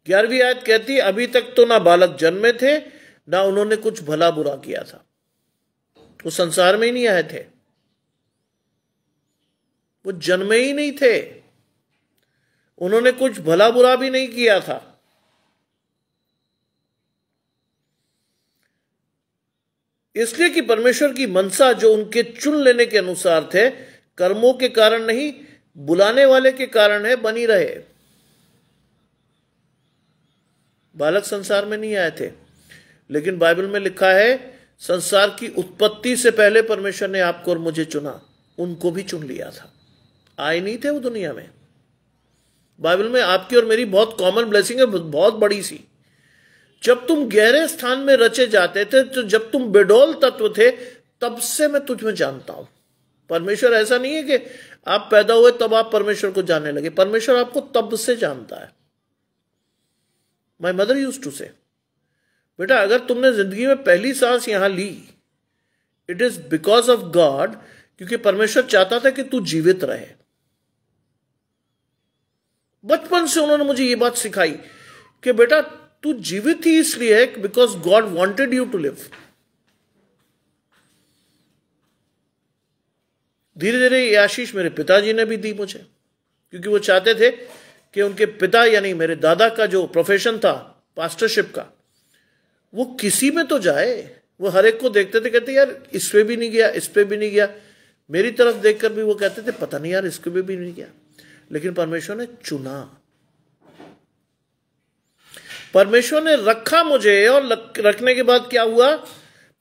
11वीं आयत कहती है, अभी तक तो ना बालक जन्मे थे, ना उन्होंने कुछ भला बुरा किया था। वो संसार में ही नहीं आए थे, वो जन्मे ही नहीं थे, उन्होंने कुछ भला बुरा भी नहीं किया था। इसलिए कि परमेश्वर की मनसा जो उनके चुन लेने के अनुसार थे, कर्मों के कारण नहीं, बुलाने वाले के कारण है, बनी रहे। बालक संसार में नहीं आए थे, लेकिन बाइबल में लिखा है, संसार की उत्पत्ति से पहले परमेश्वर ने आपको और मुझे चुना, उनको भी चुन लिया था। आए नहीं थे वो दुनिया में। बाइबल में आपकी और मेरी बहुत कॉमन ब्लेसिंग है, बहुत बड़ी सी। जब तुम गहरे स्थान में रचे जाते थे, तो जब तुम बेडौल तत्व थे, तब से मैं तुझमें जानता हूं। परमेश्वर ऐसा नहीं है कि आप पैदा हुए तब आप परमेश्वर को जानने लगे। परमेश्वर आपको तब से जानता है। माय मदर यूज्ड टू से, बेटा अगर तुमने जिंदगी में पहली सांस यहां ली, it is because of God, क्योंकि परमेश्वर चाहता था कि तू जीवित रहे। बचपन से उन्होंने मुझे ये बात सिखाई कि बेटा तू जीवित ही इसलिए है because God wanted you to live. धीरे धीरे ये आशीष मेरे पिताजी ने भी दी मुझे, क्योंकि वो चाहते थे कि उनके पिता यानी मेरे दादा का जो प्रोफेशन था पास्टरशिप का, वो किसी में तो जाए। वो हर एक को देखते थे, कहते यार इस पे भी नहीं गया, इस पे भी नहीं गया। मेरी तरफ देखकर भी वो कहते थे पता नहीं यार इसके पे भी नहीं गया। लेकिन परमेश्वर ने चुना, परमेश्वर ने रखा मुझे। और रखने के बाद क्या हुआ,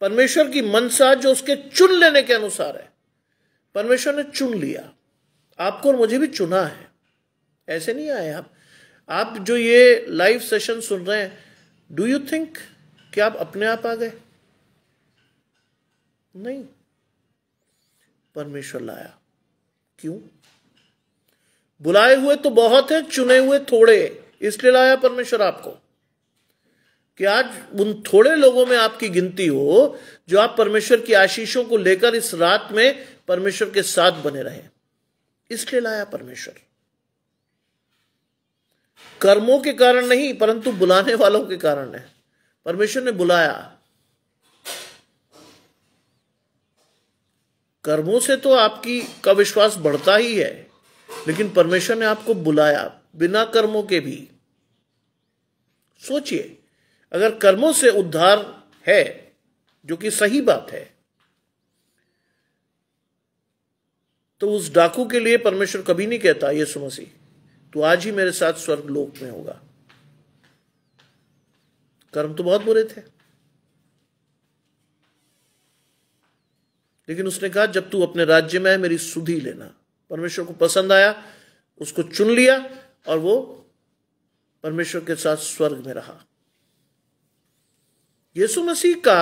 परमेश्वर की मनसा जो उसके चुन लेने के अनुसार है, परमेश्वर ने चुन लिया। आपको और मुझे भी चुना है, ऐसे नहीं आए आप जो ये लाइव सेशन सुन रहे हैं, डू यू थिंक कि आप अपने आप आ गए? नहीं, परमेश्वर लाया। क्यों? बुलाए हुए तो बहुत है, चुने हुए थोड़े, इसलिए लाया परमेश्वर आपको कि आज उन थोड़े लोगों में आपकी गिनती हो जो आप परमेश्वर की आशीषों को लेकर इस रात में परमेश्वर के साथ बने रहें। इसलिए लाया परमेश्वर, कर्मों के कारण नहीं परंतु बुलाने वालों के कारण है। परमेश्वर ने बुलाया। कर्मों से तो आपकी का विश्वास बढ़ता ही है, लेकिन परमेश्वर ने आपको बुलाया बिना कर्मों के भी। सोचिए, अगर कर्मों से उद्धार है, जो कि सही बात है, तो उस डाकू के लिए परमेश्वर कभी नहीं कहता यीशु मसीह तू आज ही मेरे साथ स्वर्ग लोक में होगा। कर्म तो बहुत बुरे थे, लेकिन उसने कहा जब तू अपने राज्य में है मेरी सुधि लेना। परमेश्वर को पसंद आया, उसको चुन लिया और वो परमेश्वर के साथ स्वर्ग में रहा। यीशु मसीह का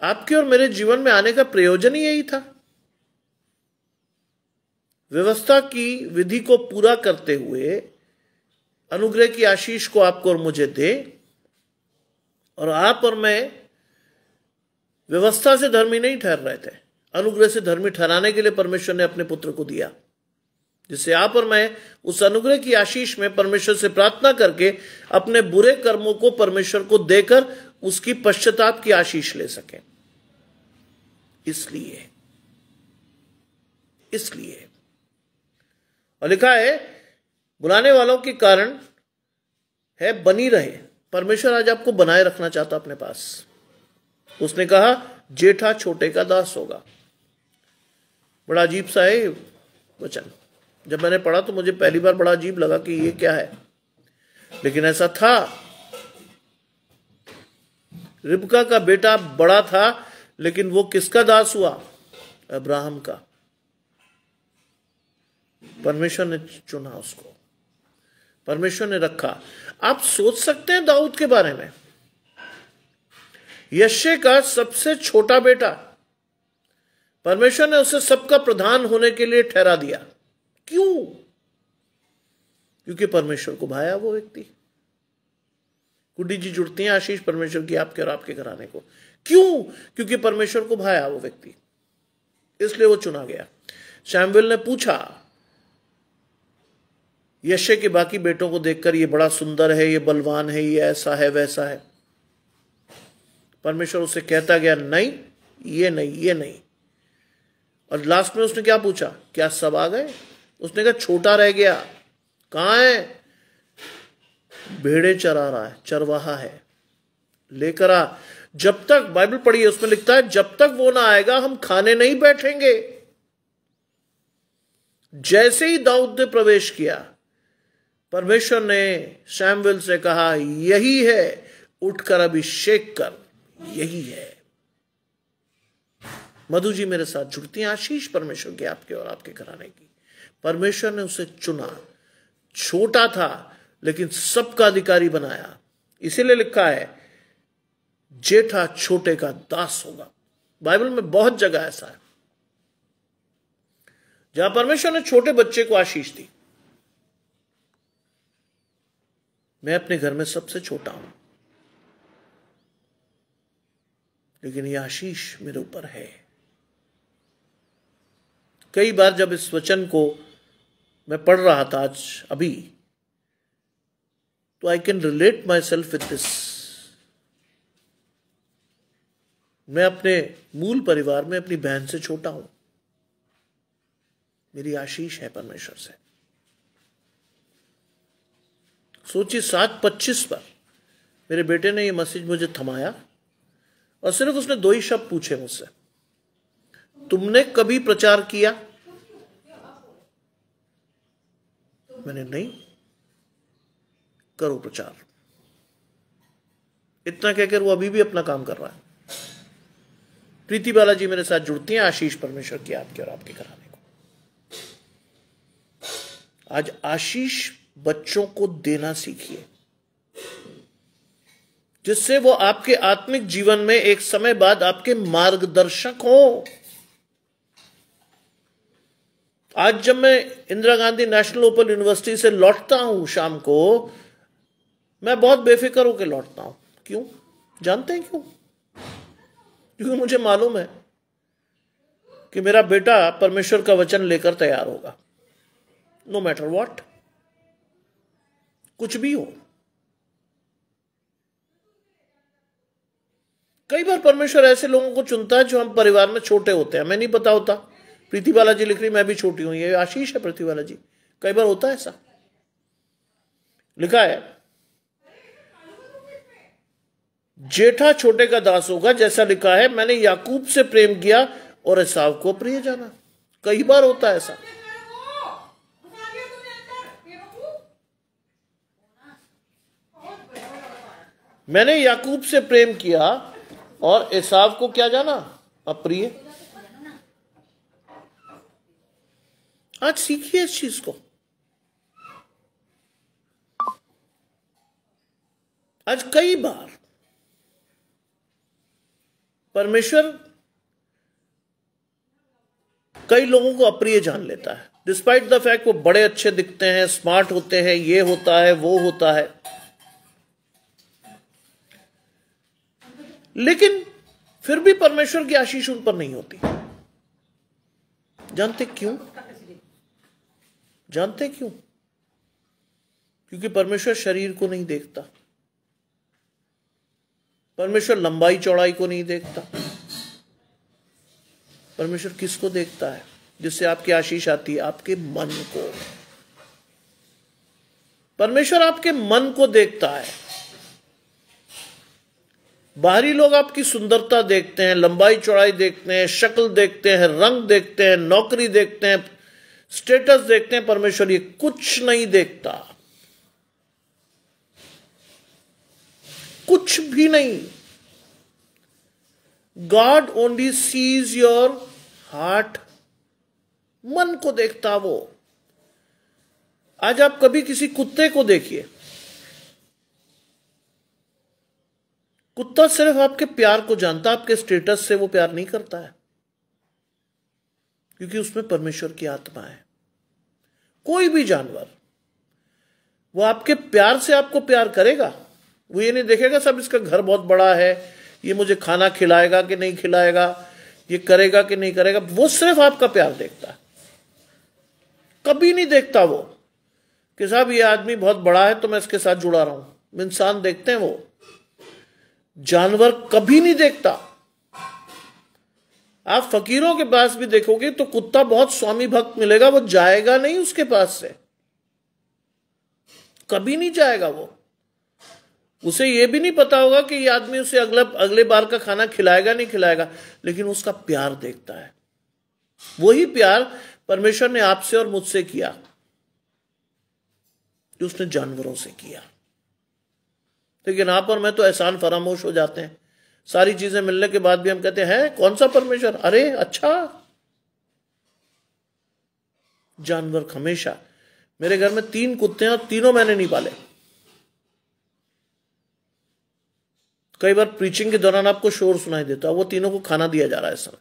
आपके और मेरे जीवन में आने का प्रयोजन ही यही था, व्यवस्था की विधि को पूरा करते हुए अनुग्रह की आशीष को आपको और मुझे दे, और आप और मैं व्यवस्था से धर्मी नहीं ठहर रहे थे, अनुग्रह से धर्मी ठहराने के लिए परमेश्वर ने अपने पुत्र को दिया, जिससे आप और मैं उस अनुग्रह की आशीष में परमेश्वर से प्रार्थना करके अपने बुरे कर्मों को परमेश्वर को देकर उसकी पश्चाताप की आशीष ले सकें। इसलिए और लिखा है बुलाने वालों के कारण है बनी रहे। परमेश्वर आज आपको बनाए रखना चाहता अपने पास। उसने कहा जेठा छोटे का दास होगा। बड़ा अजीब सा है वचन। जब मैंने पढ़ा तो मुझे पहली बार बड़ा अजीब लगा कि ये क्या है, लेकिन ऐसा था। रिबका का बेटा बड़ा था, लेकिन वो किसका दास हुआ? अब्राहम का। परमेश्वर ने चुना उसको, परमेश्वर ने रखा। आप सोच सकते हैं दाऊद के बारे में, यश्शे का सबसे छोटा बेटा, परमेश्वर ने उसे सबका प्रधान होने के लिए ठहरा दिया। क्यों? क्योंकि परमेश्वर को भाया वो व्यक्ति। कुड़ी जी जुड़ती हैं आशीष परमेश्वर की आपके और आपके घराने को। क्यों? क्योंकि परमेश्वर को भाया वो व्यक्ति, इसलिए वो चुना गया। शैमुएल ने पूछा यश्शे के बाकी बेटों को देखकर, ये बड़ा सुंदर है, ये बलवान है, ये ऐसा है वैसा है। परमेश्वर उसे कहता गया नहीं, ये नहीं, ये नहीं। और लास्ट में उसने क्या पूछा? क्या सब आ गए? उसने कहा छोटा रह गया। कहां है? भेड़े चरा रहा है, चरवाहा है, लेकर आ। जब तक, बाइबल पढ़िए, उसमें लिखता है जब तक वो ना आएगा हम खाने नहीं बैठेंगे। जैसे ही दाऊद ने प्रवेश किया, परमेश्वर ने शैमुएल से कहा यही है, उठकर अभिषेक कर, यही है। मधु जी मेरे साथ जुड़ती हैं आशीष परमेश्वर के आपके और आपके घराने की। परमेश्वर ने उसे चुना, छोटा था लेकिन सबका अधिकारी बनाया। इसीलिए लिखा है जेठा छोटे का दास होगा। बाइबल में बहुत जगह ऐसा है जहां परमेश्वर ने छोटे बच्चे को आशीष दी। मैं अपने घर में सबसे छोटा हूं, लेकिन यह आशीष मेरे ऊपर है। कई बार जब इस वचन को मैं पढ़ रहा था आज अभी, तो I can relate my self with this. मैं अपने मूल परिवार में अपनी बहन से छोटा हूं। मेरी आशीष है परमेश्वर से। सोचिए 7:25 पर मेरे बेटे ने यह मैसेज मुझे थमाया और सिर्फ उसने 2 ही शब्द पूछे मुझसे, तुमने कभी प्रचार किया? मैंने नहीं। करो प्रचार। इतना कहकर वो अभी भी अपना काम कर रहा है। प्रीति बालाजी मेरे साथ जुड़ती हैं आशीष परमेश्वर की आपके और आपके घराने को। आज आशीष बच्चों को देना सीखिए। जिससे वो आपके आत्मिक जीवन में एक समय बाद आपके मार्गदर्शक हो। आज जब मैं Indira Gandhi national open university से लौटता हूं शाम को, मैं बहुत बेफिक्र होकर लौटता हूं। क्यों? जानते हैं क्यों? क्योंकि मुझे मालूम है कि मेरा बेटा परमेश्वर का वचन लेकर तैयार होगा, नो मैटर व्हाट, कुछ भी हो। कई बार परमेश्वर ऐसे लोगों को चुनता है जो हम परिवार में छोटे होते हैं, हमें नहीं पता होता। प्रीति बाला जी लिख रही मैं भी छोटी हूं, ये आशीष है प्रीति बाला जी। कई बार होता है ऐसा, लिखा है जेठा छोटे का दास होगा, जैसा लिखा है मैंने याकूब से प्रेम किया और एसाव को प्रिय जाना। कई बार होता है ऐसा। मैंने याकूब से प्रेम किया और एसाव को क्या जाना? अप्रिय। आज सीखिए इस चीज को। आज कई बार परमेश्वर कई लोगों को अप्रिय जान लेता है, डिस्पाइट द फैक्ट वो बड़े अच्छे दिखते हैं, स्मार्ट होते हैं, ये होता है वो होता है, लेकिन फिर भी परमेश्वर की आशीष उन पर नहीं होती। जानते क्यों? जानते क्यों? क्योंकि परमेश्वर शरीर को नहीं देखता, परमेश्वर लंबाई चौड़ाई को नहीं देखता। परमेश्वर किसको देखता है? जिससे आपकी आशीष आती है, आपके मन को। परमेश्वर आपके मन को देखता है। बाहरी लोग आपकी सुंदरता देखते हैं, लंबाई चौड़ाई देखते हैं, शक्ल देखते हैं, रंग देखते हैं, नौकरी देखते हैं, स्टेटस देखते हैं। परमेश्वर ये कुछ नहीं देखता, कुछ भी नहीं। God only sees your heart, मन को देखता वो। आज आप कभी किसी कुत्ते को देखिए, कुत्ता सिर्फ आपके प्यार को जानता, आपके स्टेटस से वो प्यार नहीं करता है, क्योंकि उसमें परमेश्वर की आत्मा है। कोई भी जानवर वो आपके प्यार से आपको प्यार करेगा, वो ये नहीं देखेगा सब इसका घर बहुत बड़ा है, ये मुझे खाना खिलाएगा कि नहीं खिलाएगा, ये करेगा कि नहीं करेगा। वो सिर्फ आपका प्यार देखता है, कभी नहीं देखता वो कि साहब ये आदमी बहुत बड़ा है तो मैं इसके साथ जुड़ा रहा हूं। इंसान देखते हैं वो, जानवर कभी नहीं देखता। आप फकीरों के पास भी देखोगे तो कुत्ता बहुत स्वामी भक्त मिलेगा, वो जाएगा नहीं उसके पास से, कभी नहीं जाएगा वो। उसे ये भी नहीं पता होगा कि ये आदमी उसे अगले बार का खाना खिलाएगा नहीं खिलाएगा, लेकिन उसका प्यार देखता है। वही प्यार परमेश्वर ने आपसे और मुझसे किया जो उसने जानवरों से किया। लेकिन आप और मैं तो एहसान फरामोश हो जाते हैं। सारी चीजें मिलने के बाद भी हम कहते हैं कौन सा परमेश्वर, अरे अच्छा। जानवर हमेशा, मेरे घर में 3 कुत्ते हैं और तीनों मैंने नहीं पाले। कई बार प्रीचिंग के दौरान आपको शोर सुनाई देता है, वो तीनों को खाना दिया जा रहा है इस समय।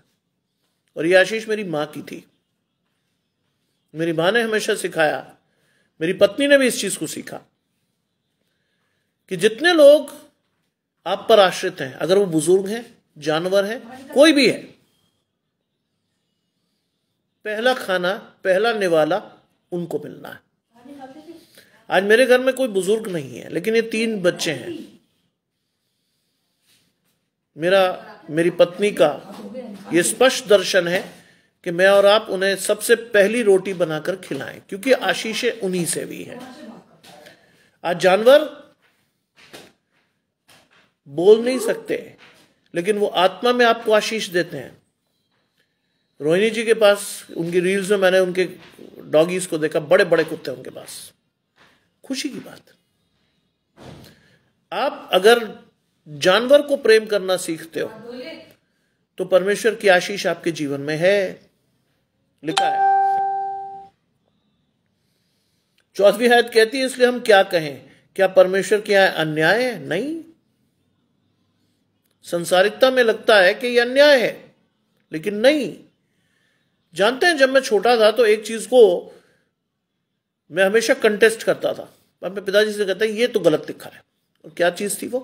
और ये आशीष मेरी मां की थी, मेरी मां ने हमेशा सिखाया, मेरी पत्नी ने भी इस चीज को सीखा कि जितने लोग आप पर आश्रित हैं, अगर वो बुजुर्ग हैं, जानवर हैं, कोई भी है, पहला खाना, पहला निवाला उनको मिलना है। आज मेरे घर में कोई बुजुर्ग नहीं है, लेकिन ये 3 बच्चे हैं। मेरी पत्नी का ये स्पष्ट दर्शन है कि मैं और आप उन्हें सबसे पहली रोटी बनाकर खिलाएं, क्योंकि आशीषें उन्हीं से भी है। आज जानवर बोल नहीं सकते, लेकिन वो आत्मा में आपको आशीष देते हैं। रोहिणी जी के पास, उनकी रील्स में मैंने उनके डॉगीज को देखा, बड़े बड़े कुत्ते उनके पास। खुशी की बात। आप अगर जानवर को प्रेम करना सीखते हो तो परमेश्वर की आशीष आपके जीवन में है। लिखा है 14वीं आयत कहती है, इसलिए हम क्या कहें, क्या परमेश्वर के यहाँ अन्याय है? नहीं, संसारिकता में लगता है कि यह अन्याय है, लेकिन नहीं। जानते हैं, जब मैं छोटा था तो एक चीज को मैं हमेशा कंटेस्ट करता था। अपने पिताजी से कहता ये तो गलत लिखा है। और क्या चीज थी वो?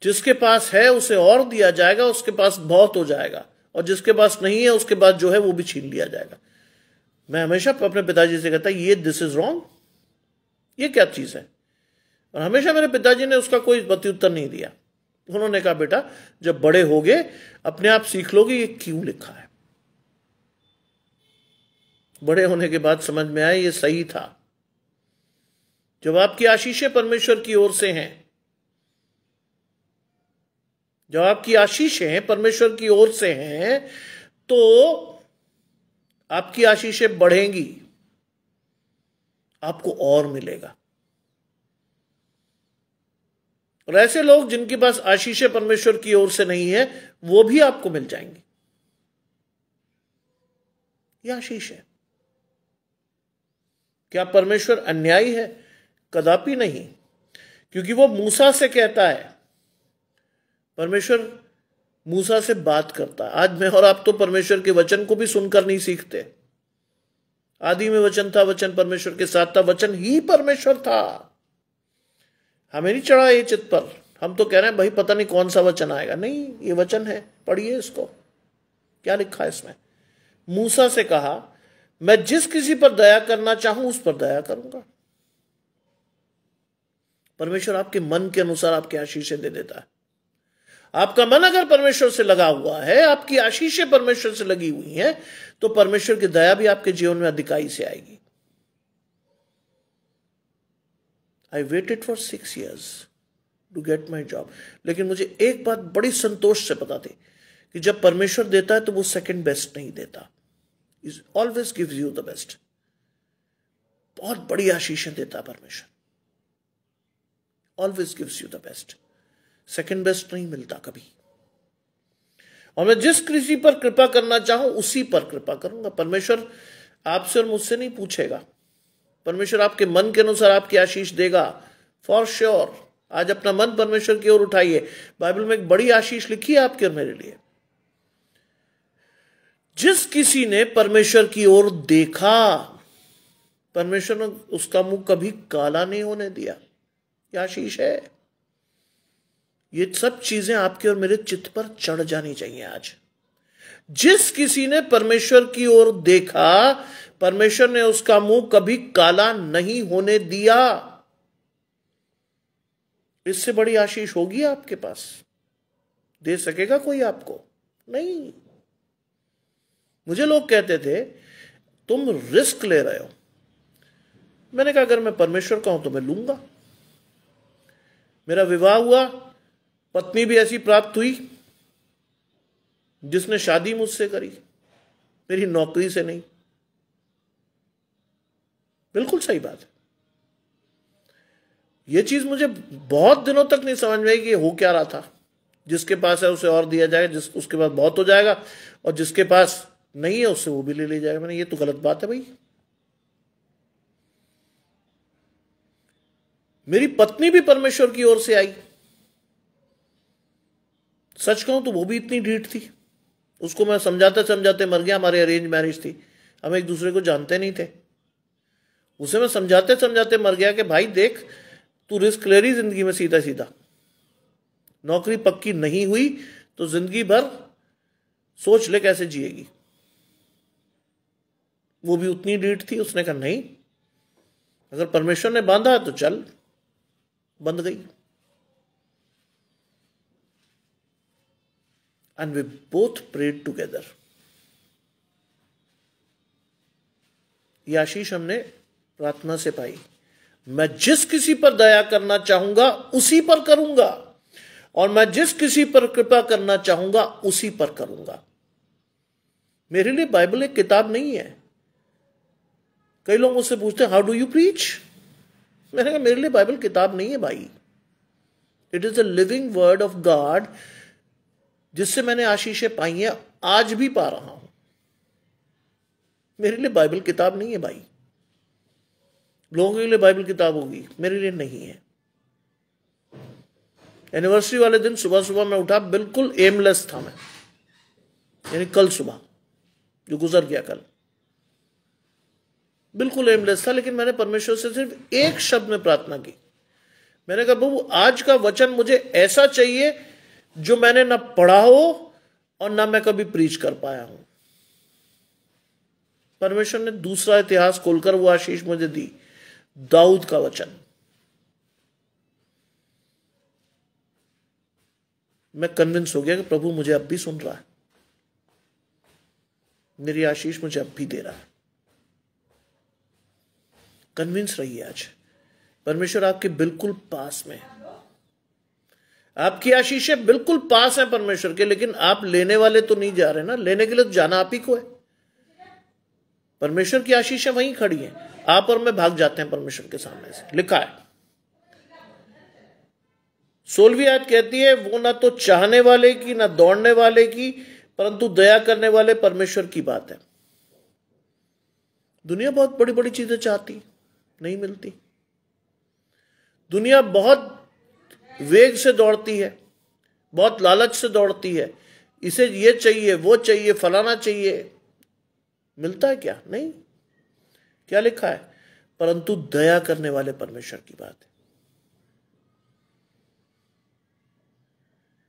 जिसके पास है उसे और दिया जाएगा, उसके पास बहुत हो जाएगा, और जिसके पास नहीं है उसके पास जो है वो भी छीन लिया जाएगा। मैं हमेशा अपने पिताजी से कहता ये दिस इज रॉन्ग, ये क्या चीज है? और हमेशा मेरे पिताजी ने उसका कोई प्रत्युत्तर नहीं दिया। उन्होंने कहा बेटा, जब बड़े होगे अपने आप सीख लोगे ये क्यों लिखा है। बड़े होने के बाद समझ में आया ये सही था। जब आपकी आशीषें परमेश्वर की ओर से हैं, जब आपकी आशीषें परमेश्वर की ओर से हैं, तो आपकी आशीषें बढ़ेंगी, आपको और मिलेगा। और ऐसे लोग जिनके पास आशीषें परमेश्वर की ओर से नहीं है, वो भी आपको मिल जाएंगे। यह आशीष है। क्या परमेश्वर अन्यायी है? कदापि नहीं, क्योंकि वो मूसा से कहता है। परमेश्वर मूसा से बात करता है। आज मैं और आप तो परमेश्वर के वचन को भी सुनकर नहीं सीखते। आदि में वचन था, वचन परमेश्वर के साथ था, वचन ही परमेश्वर था। हमें नहीं चढ़ा ये चित्त पर। हम तो कह रहे हैं भाई पता नहीं कौन सा वचन आएगा। नहीं, ये वचन है, पढ़िए इसको, क्या लिखा है इसमें। मूसा से कहा मैं जिस किसी पर दया करना चाहूं उस पर दया करूंगा। परमेश्वर आपके मन के अनुसार आपकी आशीषें दे देता है। आपका मन अगर परमेश्वर से लगा हुआ है, आपकी आशीषें परमेश्वर से लगी हुई हैं, तो परमेश्वर की दया भी आपके जीवन में अधिकाई से आएगी। I waited for 6 years to get my job, लेकिन मुझे एक बात बड़ी संतोष से पता थी कि जब परमेश्वर देता है तो वो सेकंड बेस्ट नहीं देता। He always gives you the best। बहुत बड़ी आशीषें देता परमेश्वर, always gives you the best। Second best नहीं मिलता कभी। और मैं जिस किसी पर कृपा करना चाहूं उसी पर कृपा करूंगा। परमेश्वर आपसे और मुझसे नहीं पूछेगा। परमेश्वर आपके मन के अनुसार आपकी आशीष देगा, फॉर श्योर। आज अपना मन परमेश्वर की ओर उठाइए। बाइबल में एक बड़ी आशीष लिखी है आपके और मेरे लिए। जिस किसी ने परमेश्वर की ओर देखा, परमेश्वर ने उसका मुंह कभी काला नहीं होने दिया। यह आशीष है। ये सब चीजें आपके और मेरे चित्त पर चढ़ जानी चाहिए आज। जिस किसी ने परमेश्वर की ओर देखा, परमेश्वर ने उसका मुंह कभी काला नहीं होने दिया। इससे बड़ी आशीष होगी आपके पास? दे सकेगा कोई आपको? नहीं। मुझे लोग कहते थे तुम रिस्क ले रहे हो। मैंने कहा अगर मैं परमेश्वर का हूं तो मैं लूंगा। मेरा विवाह हुआ, पत्नी भी ऐसी प्राप्त हुई जिसने शादी मुझसे करी, मेरी नौकरी से नहीं। बिल्कुल सही बात है। यह चीज मुझे बहुत दिनों तक नहीं समझ में आई कि हो क्या रहा था। जिसके पास है उसे और दिया जाएगा, उसके पास बहुत हो जाएगा, और जिसके पास नहीं है उससे वो भी ले जाएगा। मैंने ये तो गलत बात है भाई। मेरी पत्नी भी परमेश्वर की ओर से आई। सच कहूं तो वो भी इतनी ढीठ थी। उसको मैं समझाते समझाते मर गया। हमारी अरेंज मैरिज थी, हम एक दूसरे को जानते नहीं थे। उसे मैं समझाते समझाते मर गया कि भाई देख, तू रिस्क ले रही जिंदगी में सीधा सीधा। नौकरी पक्की नहीं हुई तो जिंदगी भर सोच ले कैसे जिएगी। वो भी उतनी ढीठ थी। उसने कहा नहीं, अगर परमेश्वर ने बांधा है तो चल। बंध गई। And we both prayed together। ये आशीष हमने प्रार्थना से पाई। मैं जिस किसी पर दया करना चाहूंगा उसी पर करूंगा, और मैं जिस किसी पर कृपा करना चाहूंगा उसी पर करूंगा। मेरे लिए बाइबल एक किताब नहीं है। कई लोग मुझसे पूछते हैं हाउ डू यू प्रीच। मैंने कहा मेरे लिए बाइबल किताब नहीं है भाई। It is a living word of God, जिससे मैंने आशीषें पाई हैं, आज भी पा रहा हूं। मेरे लिए बाइबल किताब नहीं है भाई। लोगों के लिए बाइबल किताब होगी, मेरे लिए नहीं है। एनिवर्सरी वाले दिन सुबह सुबह मैं उठा, बिल्कुल एमलेस था मैं, यानी कल सुबह जो गुजर गया कल, बिल्कुल एमलेस था। लेकिन मैंने परमेश्वर से सिर्फ एक शब्द में प्रार्थना की। मैंने कहा प्रभु आज का वचन मुझे ऐसा चाहिए जो मैंने ना पढ़ा हो और ना मैं कभी प्रीच कर पाया हूं। परमेश्वर ने दूसरा इतिहास खोलकर वो आशीष मुझे दी, दाऊद का वचन। मैं कन्विंस हो गया कि प्रभु मुझे अब भी सुन रहा है, मेरी आशीष मुझे अब भी दे रहा है। कन्विंस रहिए आज, परमेश्वर आपके बिल्कुल पास में, आपकी आशीषें बिल्कुल पास है परमेश्वर के, लेकिन आप लेने वाले तो नहीं जा रहे ना। लेने के लिए तो जाना आप ही को है। परमेश्वर की आशीषें वहीं खड़ी हैं, आप और मैं भाग जाते हैं परमेश्वर के सामने से। लिखा है 16वीं आयत कहती है, वो ना तो चाहने वाले की ना दौड़ने वाले की, परंतु दया करने वाले परमेश्वर की बात है। दुनिया बहुत बड़ी बड़ी चीजें चाहती, नहीं मिलती। दुनिया बहुत वेग से दौड़ती है, बहुत लालच से दौड़ती है, इसे ये चाहिए, वो चाहिए, फलाना चाहिए। मिलता है क्या? नहीं। क्या लिखा है? परंतु दया करने वाले परमेश्वर की बात है।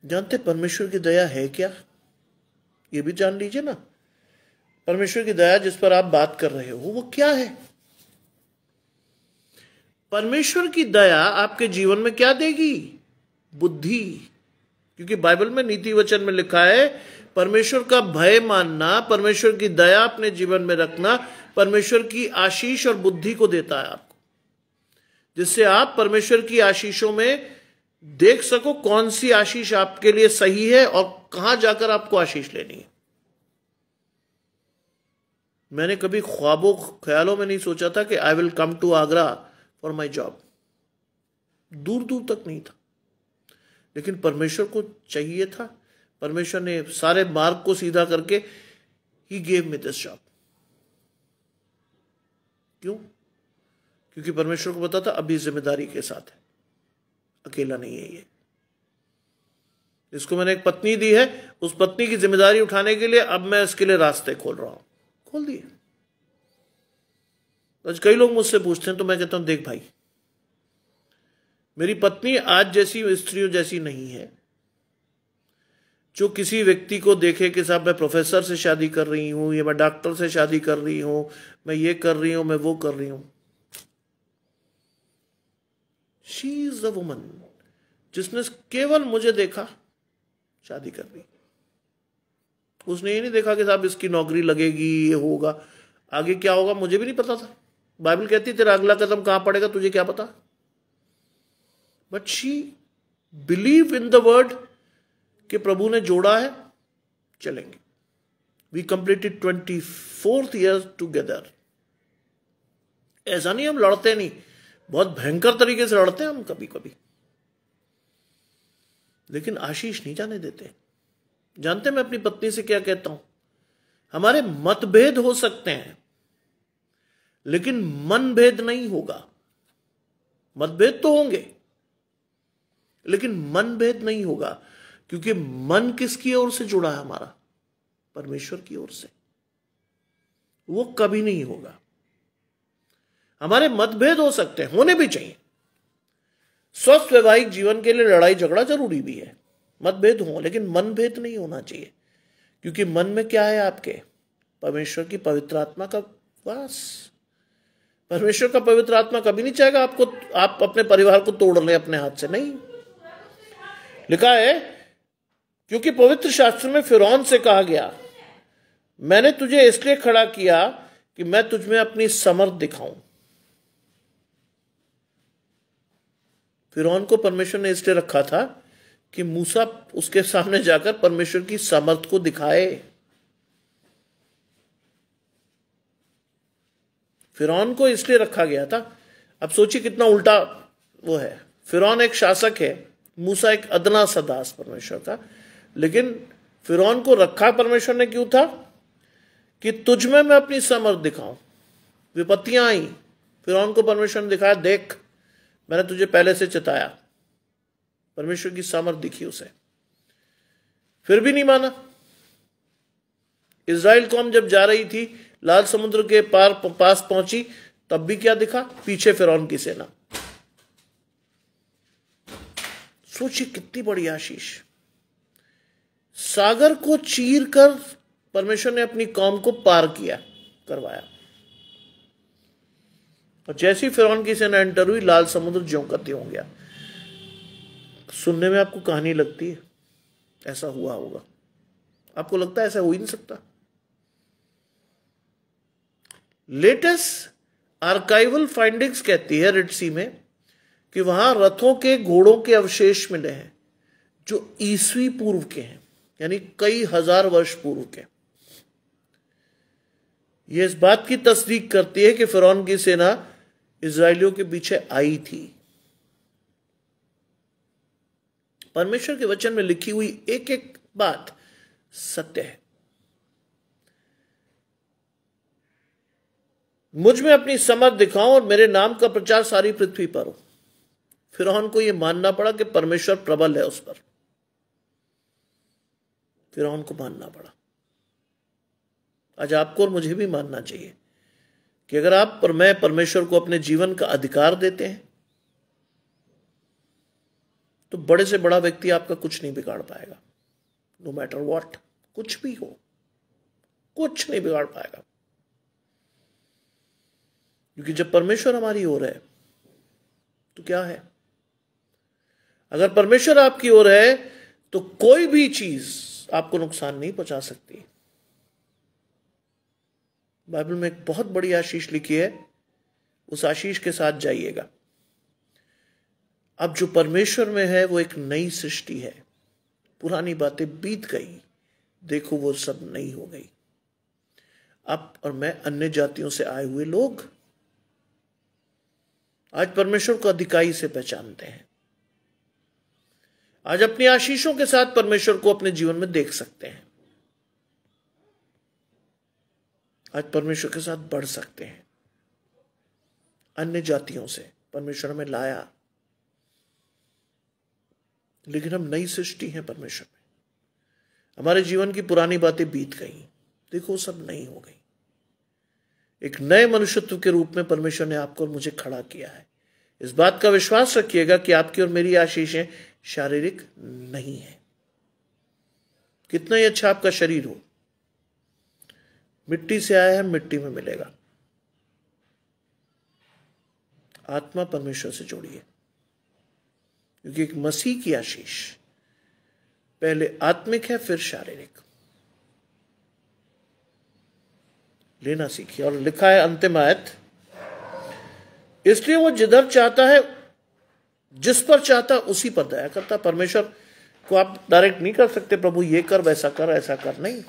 जानते परमेश्वर की दया है क्या? ये भी जान लीजिए ना। परमेश्वर की दया जिस पर आप बात कर रहे हो वो क्या है? परमेश्वर की दया आपके जीवन में क्या देगी? बुद्धि। क्योंकि बाइबल में नीति वचन में लिखा है, परमेश्वर का भय मानना, परमेश्वर की दया अपने जीवन में रखना परमेश्वर की आशीष और बुद्धि को देता है आपको, जिससे आप परमेश्वर की आशीषों में देख सको कौन सी आशीष आपके लिए सही है और कहां जाकर आपको आशीष लेनी है। मैंने कभी ख्यालों में नहीं सोचा था कि I will come to Agra for my job, दूर दूर तक नहीं था। लेकिन परमेश्वर को चाहिए था, परमेश्वर ने सारे मार्ग को सीधा करके he gave me this job. क्यों? क्योंकि परमेश्वर को पता था अभी जिम्मेदारी के साथ है, अकेला नहीं है ये। इसको मैंने एक पत्नी दी है, उस पत्नी की जिम्मेदारी उठाने के लिए अब मैं इसके लिए रास्ते खोल रहा हूं। खोल दिए। आज कई लोग मुझसे पूछते हैं तो मैं कहता हूं देख भाई, मेरी पत्नी आज जैसी स्त्रियों जैसी नहीं है जो किसी व्यक्ति को देखे कि साहब मैं प्रोफेसर से शादी कर रही हूं या मैं डॉक्टर से शादी कर रही हूं, मैं ये कर रही हूं, मैं वो कर रही हूं। शी इज द वुमन जिसने केवल मुझे देखा, शादी कर ली। उसने ये नहीं देखा कि साहब इसकी नौकरी लगेगी, ये होगा, आगे क्या होगा मुझे भी नहीं पता था। बाइबल कहती तेरा अगला कदम कहां पड़ेगा तुझे क्या पता। But she believe in the word कि प्रभु ने जोड़ा है, चलेंगे। We completed 24th year together. ऐसा नहीं हम लड़ते नहीं, बहुत भयंकर तरीके से लड़ते हैं हम कभी कभी, लेकिन आशीष नहीं जाने देते। जानते मैं अपनी पत्नी से क्या कहता हूं? हमारे मतभेद हो सकते हैं लेकिन मनभेद नहीं होगा। मतभेद तो होंगे लेकिन मनभेद नहीं होगा, क्योंकि मन किसकी ओर से जुड़ा है? हमारा परमेश्वर की ओर से। वो कभी नहीं होगा। हमारे मतभेद हो सकते हैं, होने भी चाहिए। स्वस्थ वैवाहिक जीवन के लिए लड़ाई झगड़ा जरूरी भी है, मतभेद हो, लेकिन मनभेद नहीं होना चाहिए। क्योंकि मन में क्या है आपके? परमेश्वर की पवित्र आत्मा का वास। परमेश्वर का पवित्र आत्मा कभी नहीं चाहेगा आप अपने परिवार को तोड़ लें अपने हाथ से, नहीं। लिखा है, क्योंकि पवित्र शास्त्र में फिरौन से कहा गया, मैंने तुझे इसलिए खड़ा किया कि मैं तुझमें अपनी समर्थ दिखाऊं। फिरौन को परमेश्वर ने इसलिए रखा था कि मूसा उसके सामने जाकर परमेश्वर की समर्थ को दिखाए। फिरौन को इसलिए रखा गया था। अब सोचिए कितना उल्टा वो है। फिरौन एक शासक है, मूसा एक अदना सा दास परमेश्वर का। लेकिन फिरौन को रखा परमेश्वर ने क्यों था? कि तुझ में मैं अपनी समर्थ दिखाऊं। विपत्तियां आई, फिरौन को परमेश्वर ने दिखाया, देख मैंने तुझे पहले से चिताया। परमेश्वर की सामर्थ दिखी उसे, फिर भी नहीं माना। इजराइल कौम जब जा रही थी, लाल समुद्र के पास पहुंची, तब भी क्या दिखा? पीछे फिरौन की सेना। सोचिए कितनी बड़ी आशीष। सागर को चीर कर परमेश्वर ने अपनी कौम को पार करवाया। और जैसी फिरौन की सेना एंटर हुई, लाल समुद्र ज्यों का त्यों हो गया। सुनने में आपको कहानी लगती है ऐसा हुआ होगा, आपको लगता है ऐसा हो ही नहीं सकता। लेटेस्ट आर्काइवल फाइंडिंग्स कहती है रेड सी में कि वहां रथों के घोड़ों के अवशेष मिले हैं जो ईसवी पूर्व के हैं, यानी कई हजार वर्ष पूर्व के। यह इस बात की तस्दीक करती है कि फिरौन की सेना इजरायलियों के पीछे आई थी। परमेश्वर के वचन में लिखी हुई एक एक बात सत्य है। मुझ में अपनी समझ दिखाओ और मेरे नाम का प्रचार सारी पृथ्वी पर हो। फिरौन को यह मानना पड़ा कि परमेश्वर प्रबल है उस पर। फिरौन को मानना पड़ा। आज आपको और मुझे भी मानना चाहिए कि अगर आप और मैं परमेश्वर को अपने जीवन का अधिकार देते हैं तो बड़े से बड़ा व्यक्ति आपका कुछ नहीं बिगाड़ पाएगा। नो मैटर व्हाट, कुछ भी हो, कुछ नहीं बिगाड़ पाएगा। क्योंकि जब परमेश्वर हमारी ओर है तो क्या है? अगर परमेश्वर आपकी ओर है तो कोई भी चीज आपको नुकसान नहीं पहुंचा सकती। बाइबल में एक बहुत बड़ी आशीष लिखी है, उस आशीष के साथ जाइएगा। अब जो परमेश्वर में है वो एक नई सृष्टि है। पुरानी बातें बीत गई, देखो वो सब नई हो गई। आप और मैं अन्य जातियों से आए हुए लोग आज परमेश्वर को अधिकाई से पहचानते हैं। आज अपनी आशीषों के साथ परमेश्वर को अपने जीवन में देख सकते हैं। आज परमेश्वर के साथ बढ़ सकते हैं। अन्य जातियों से परमेश्वर हमें लाया, लेकिन हम नई सृष्टि हैं परमेश्वर में। हमारे जीवन की पुरानी बातें बीत गई, देखो सब नई हो गई। एक नए मनुष्यत्व के रूप में परमेश्वर ने आपको और मुझे खड़ा किया है। इस बात का विश्वास रखिएगा कि आपकी और मेरी आशीषें शारीरिक नहीं है। कितना ही अच्छा आपका शरीर हो, मिट्टी से आया है, मिट्टी में मिलेगा। आत्मा परमेश्वर से जोड़िए, क्योंकि एक मसीह की आशीष पहले आत्मिक है फिर शारीरिक। लेना सीखिए। और लिखा है अंतिम आयत, इसलिए वो जिधर चाहता है, जिस पर चाहता है उसी पर दया करता है। परमेश्वर को आप डायरेक्ट नहीं कर सकते, प्रभु ये कर, वैसा कर, ऐसा कर, नहीं।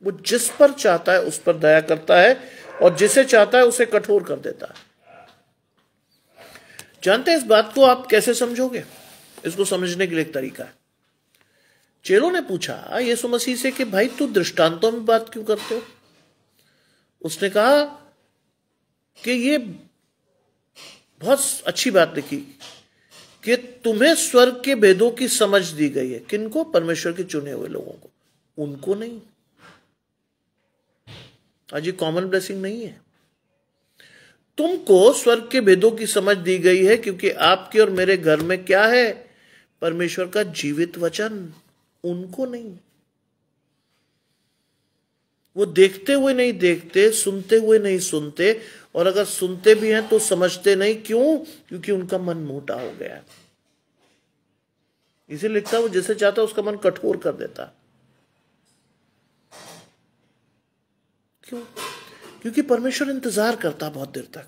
वो जिस पर चाहता है उस पर दया करता है और जिसे चाहता है उसे कठोर कर देता है। जानते हैं इस बात को आप कैसे समझोगे? इसको समझने के लिए एक तरीका है। चेलों ने पूछा यीशु मसीह से कि भाई तू दृष्टांतों में बात क्यों करते हो? उसने कहा कि ये बहुत अच्छी बात लिखी कि तुम्हें स्वर्ग के भेदों की समझ दी गई है। किनको? परमेश्वर के चुने हुए लोगों को, उनको नहीं। आज ये कॉमन ब्लेसिंग नहीं है। तुमको स्वर्ग के भेदों की समझ दी गई है क्योंकि आपके और मेरे घर में क्या है? परमेश्वर का जीवित वचन। उनको नहीं। वो देखते हुए नहीं देखते, सुनते हुए नहीं सुनते, और अगर सुनते भी हैं तो समझते नहीं। क्यों? क्योंकि उनका मन मोटा हो गया है। इसे लिखता वो जैसे चाहता उसका मन कठोर कर देता। क्यों? क्योंकि परमेश्वर इंतजार करता बहुत देर तक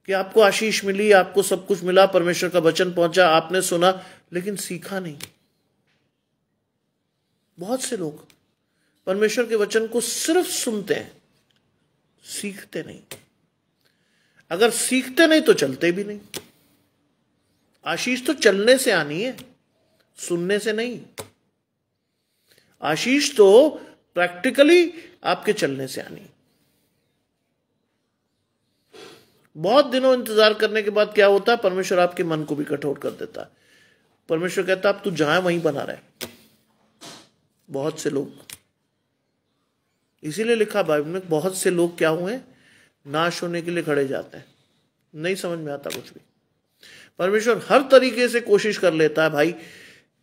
कि आपको आशीष मिली, आपको सब कुछ मिला, परमेश्वर का वचन पहुंचा, आपने सुना, लेकिन सीखा नहीं। बहुत से लोग परमेश्वर के वचन को सिर्फ सुनते हैं, सीखते नहीं। अगर सीखते नहीं तो चलते भी नहीं। आशीष तो चलने से आनी है, सुनने से नहीं। आशीष तो प्रैक्टिकली आपके चलने से आनी। बहुत दिनों इंतजार करने के बाद क्या होता है, परमेश्वर आपके मन को भी कठोर कर देता है। परमेश्वर कहता है अब तू जहां वहीं बना रहे। बहुत से लोग, इसीलिए लिखा बाइबल में, बहुत से लोग क्या हुए, नाश होने के लिए खड़े जाते हैं, नहीं समझ में आता कुछ भी। परमेश्वर हर तरीके से कोशिश कर लेता है भाई,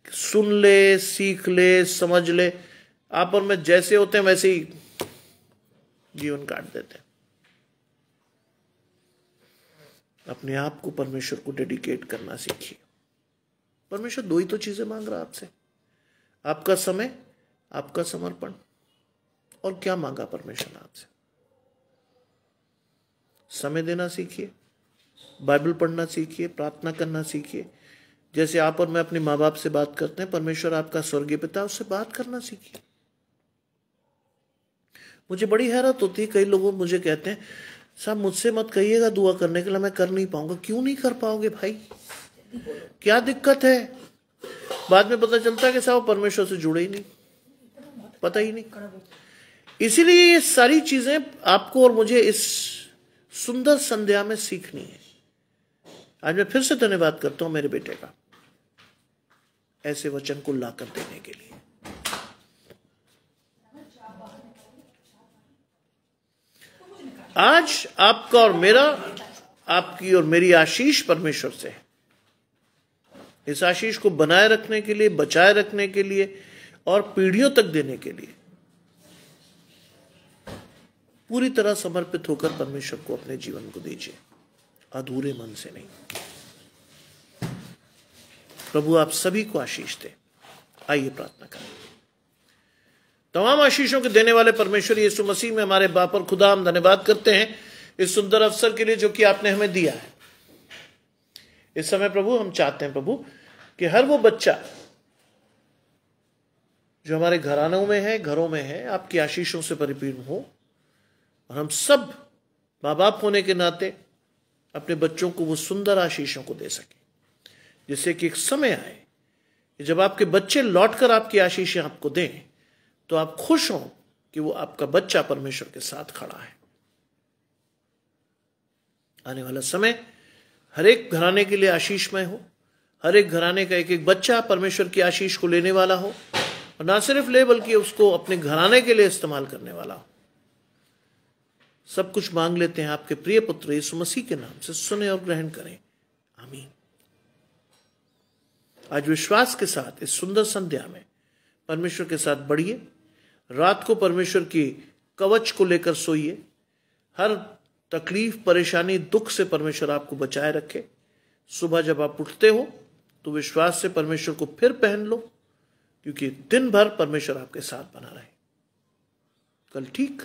सुन ले, सीख ले, समझ ले। आप और मैं जैसे होते हैं वैसे ही जीवन काट देते हैं। अपने आप को परमेश्वर को डेडिकेट करना सीखिए। परमेश्वर दो ही तो चीजें मांग रहा आपसे, आपका समय, आपका समर्पण। और क्या मांगा परमेश्वर आपसे? समय देना सीखिए, बाइबल पढ़ना सीखिए, प्रार्थना करना सीखिए। जैसे आप और मैं अपने माँ बाप से बात करते हैं, परमेश्वर आपका स्वर्गीय पिता, उससे बात करना सीखिए। मुझे बड़ी हैरत होती है, कई लोग मुझे कहते हैं साहब मुझसे मत कहिएगा दुआ करने के लिए, मैं कर नहीं पाऊंगा। क्यों नहीं कर पाओगे भाई, क्या दिक्कत है? बाद में पता चलता है कि साहब परमेश्वर से जुड़े ही नहीं, पता ही नहीं। इसीलिए ये सारी चीजें आपको और मुझे इस सुंदर संध्या में सीखनी है। आज मैं फिर से धन्यवाद करता हूं मेरे बेटे का, ऐसे वचन को लाकर देने के लिए। आज आपका और मेरा, आपकी और मेरी आशीष परमेश्वर से है। इस आशीष को बनाए रखने के लिए, बचाए रखने के लिए और पीढ़ियों तक देने के लिए पूरी तरह समर्पित होकर परमेश्वर को अपने जीवन को दीजिए, अधूरे मन से नहीं। प्रभु आप सभी को आशीष दे। आइए प्रार्थना करें। तमाम आशीषों के देने वाले परमेश्वर यीशु मसीह में हमारे बाप और खुदा, हम धन्यवाद करते हैं इस सुंदर अवसर के लिए जो कि आपने हमें दिया है। इस समय प्रभु हम चाहते हैं प्रभु कि हर वो बच्चा जो हमारे घरानों में है, घरों में है, आपकी आशीषों से परिपूर्ण हो, और हम सब माँ बाप होने के नाते अपने बच्चों को वो सुंदर आशीषों को दे सके, जिससे कि एक समय आए कि जब आपके बच्चे लौटकर आपकी आशीषें आपको दें तो आप खुश हो कि वो आपका बच्चा परमेश्वर के साथ खड़ा है। आने वाला समय हर एक घराने के लिए आशीषमय हो, हर एक घराने का एक एक बच्चा परमेश्वर की आशीष को लेने वाला हो, और ना सिर्फ ले बल्कि उसको अपने घराने के लिए इस्तेमाल करने वाला हो। सब कुछ मांग लेते हैं आपके प्रिय पुत्र यीशु मसीह के नाम से, सुने और ग्रहण करें, आमीन। आज विश्वास के साथ इस सुंदर संध्या में परमेश्वर के साथ बढ़िए। रात को परमेश्वर की कवच को लेकर सोइए। हर तकलीफ, परेशानी, दुख से परमेश्वर आपको बचाए रखे। सुबह जब आप उठते हो तो विश्वास से परमेश्वर को फिर पहन लो, क्योंकि दिन भर परमेश्वर आपके साथ बना रहे। कल ठीक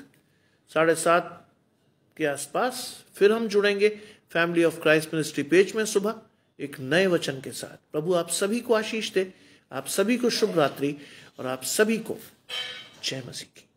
7:30 के आसपास फिर हम जुड़ेंगे family of Christ ministry page में सुबह एक नए वचन के साथ। प्रभु आप सभी को आशीष दे, आप सभी को शुभ रात्रि, और आप सभी को जय मसीह की।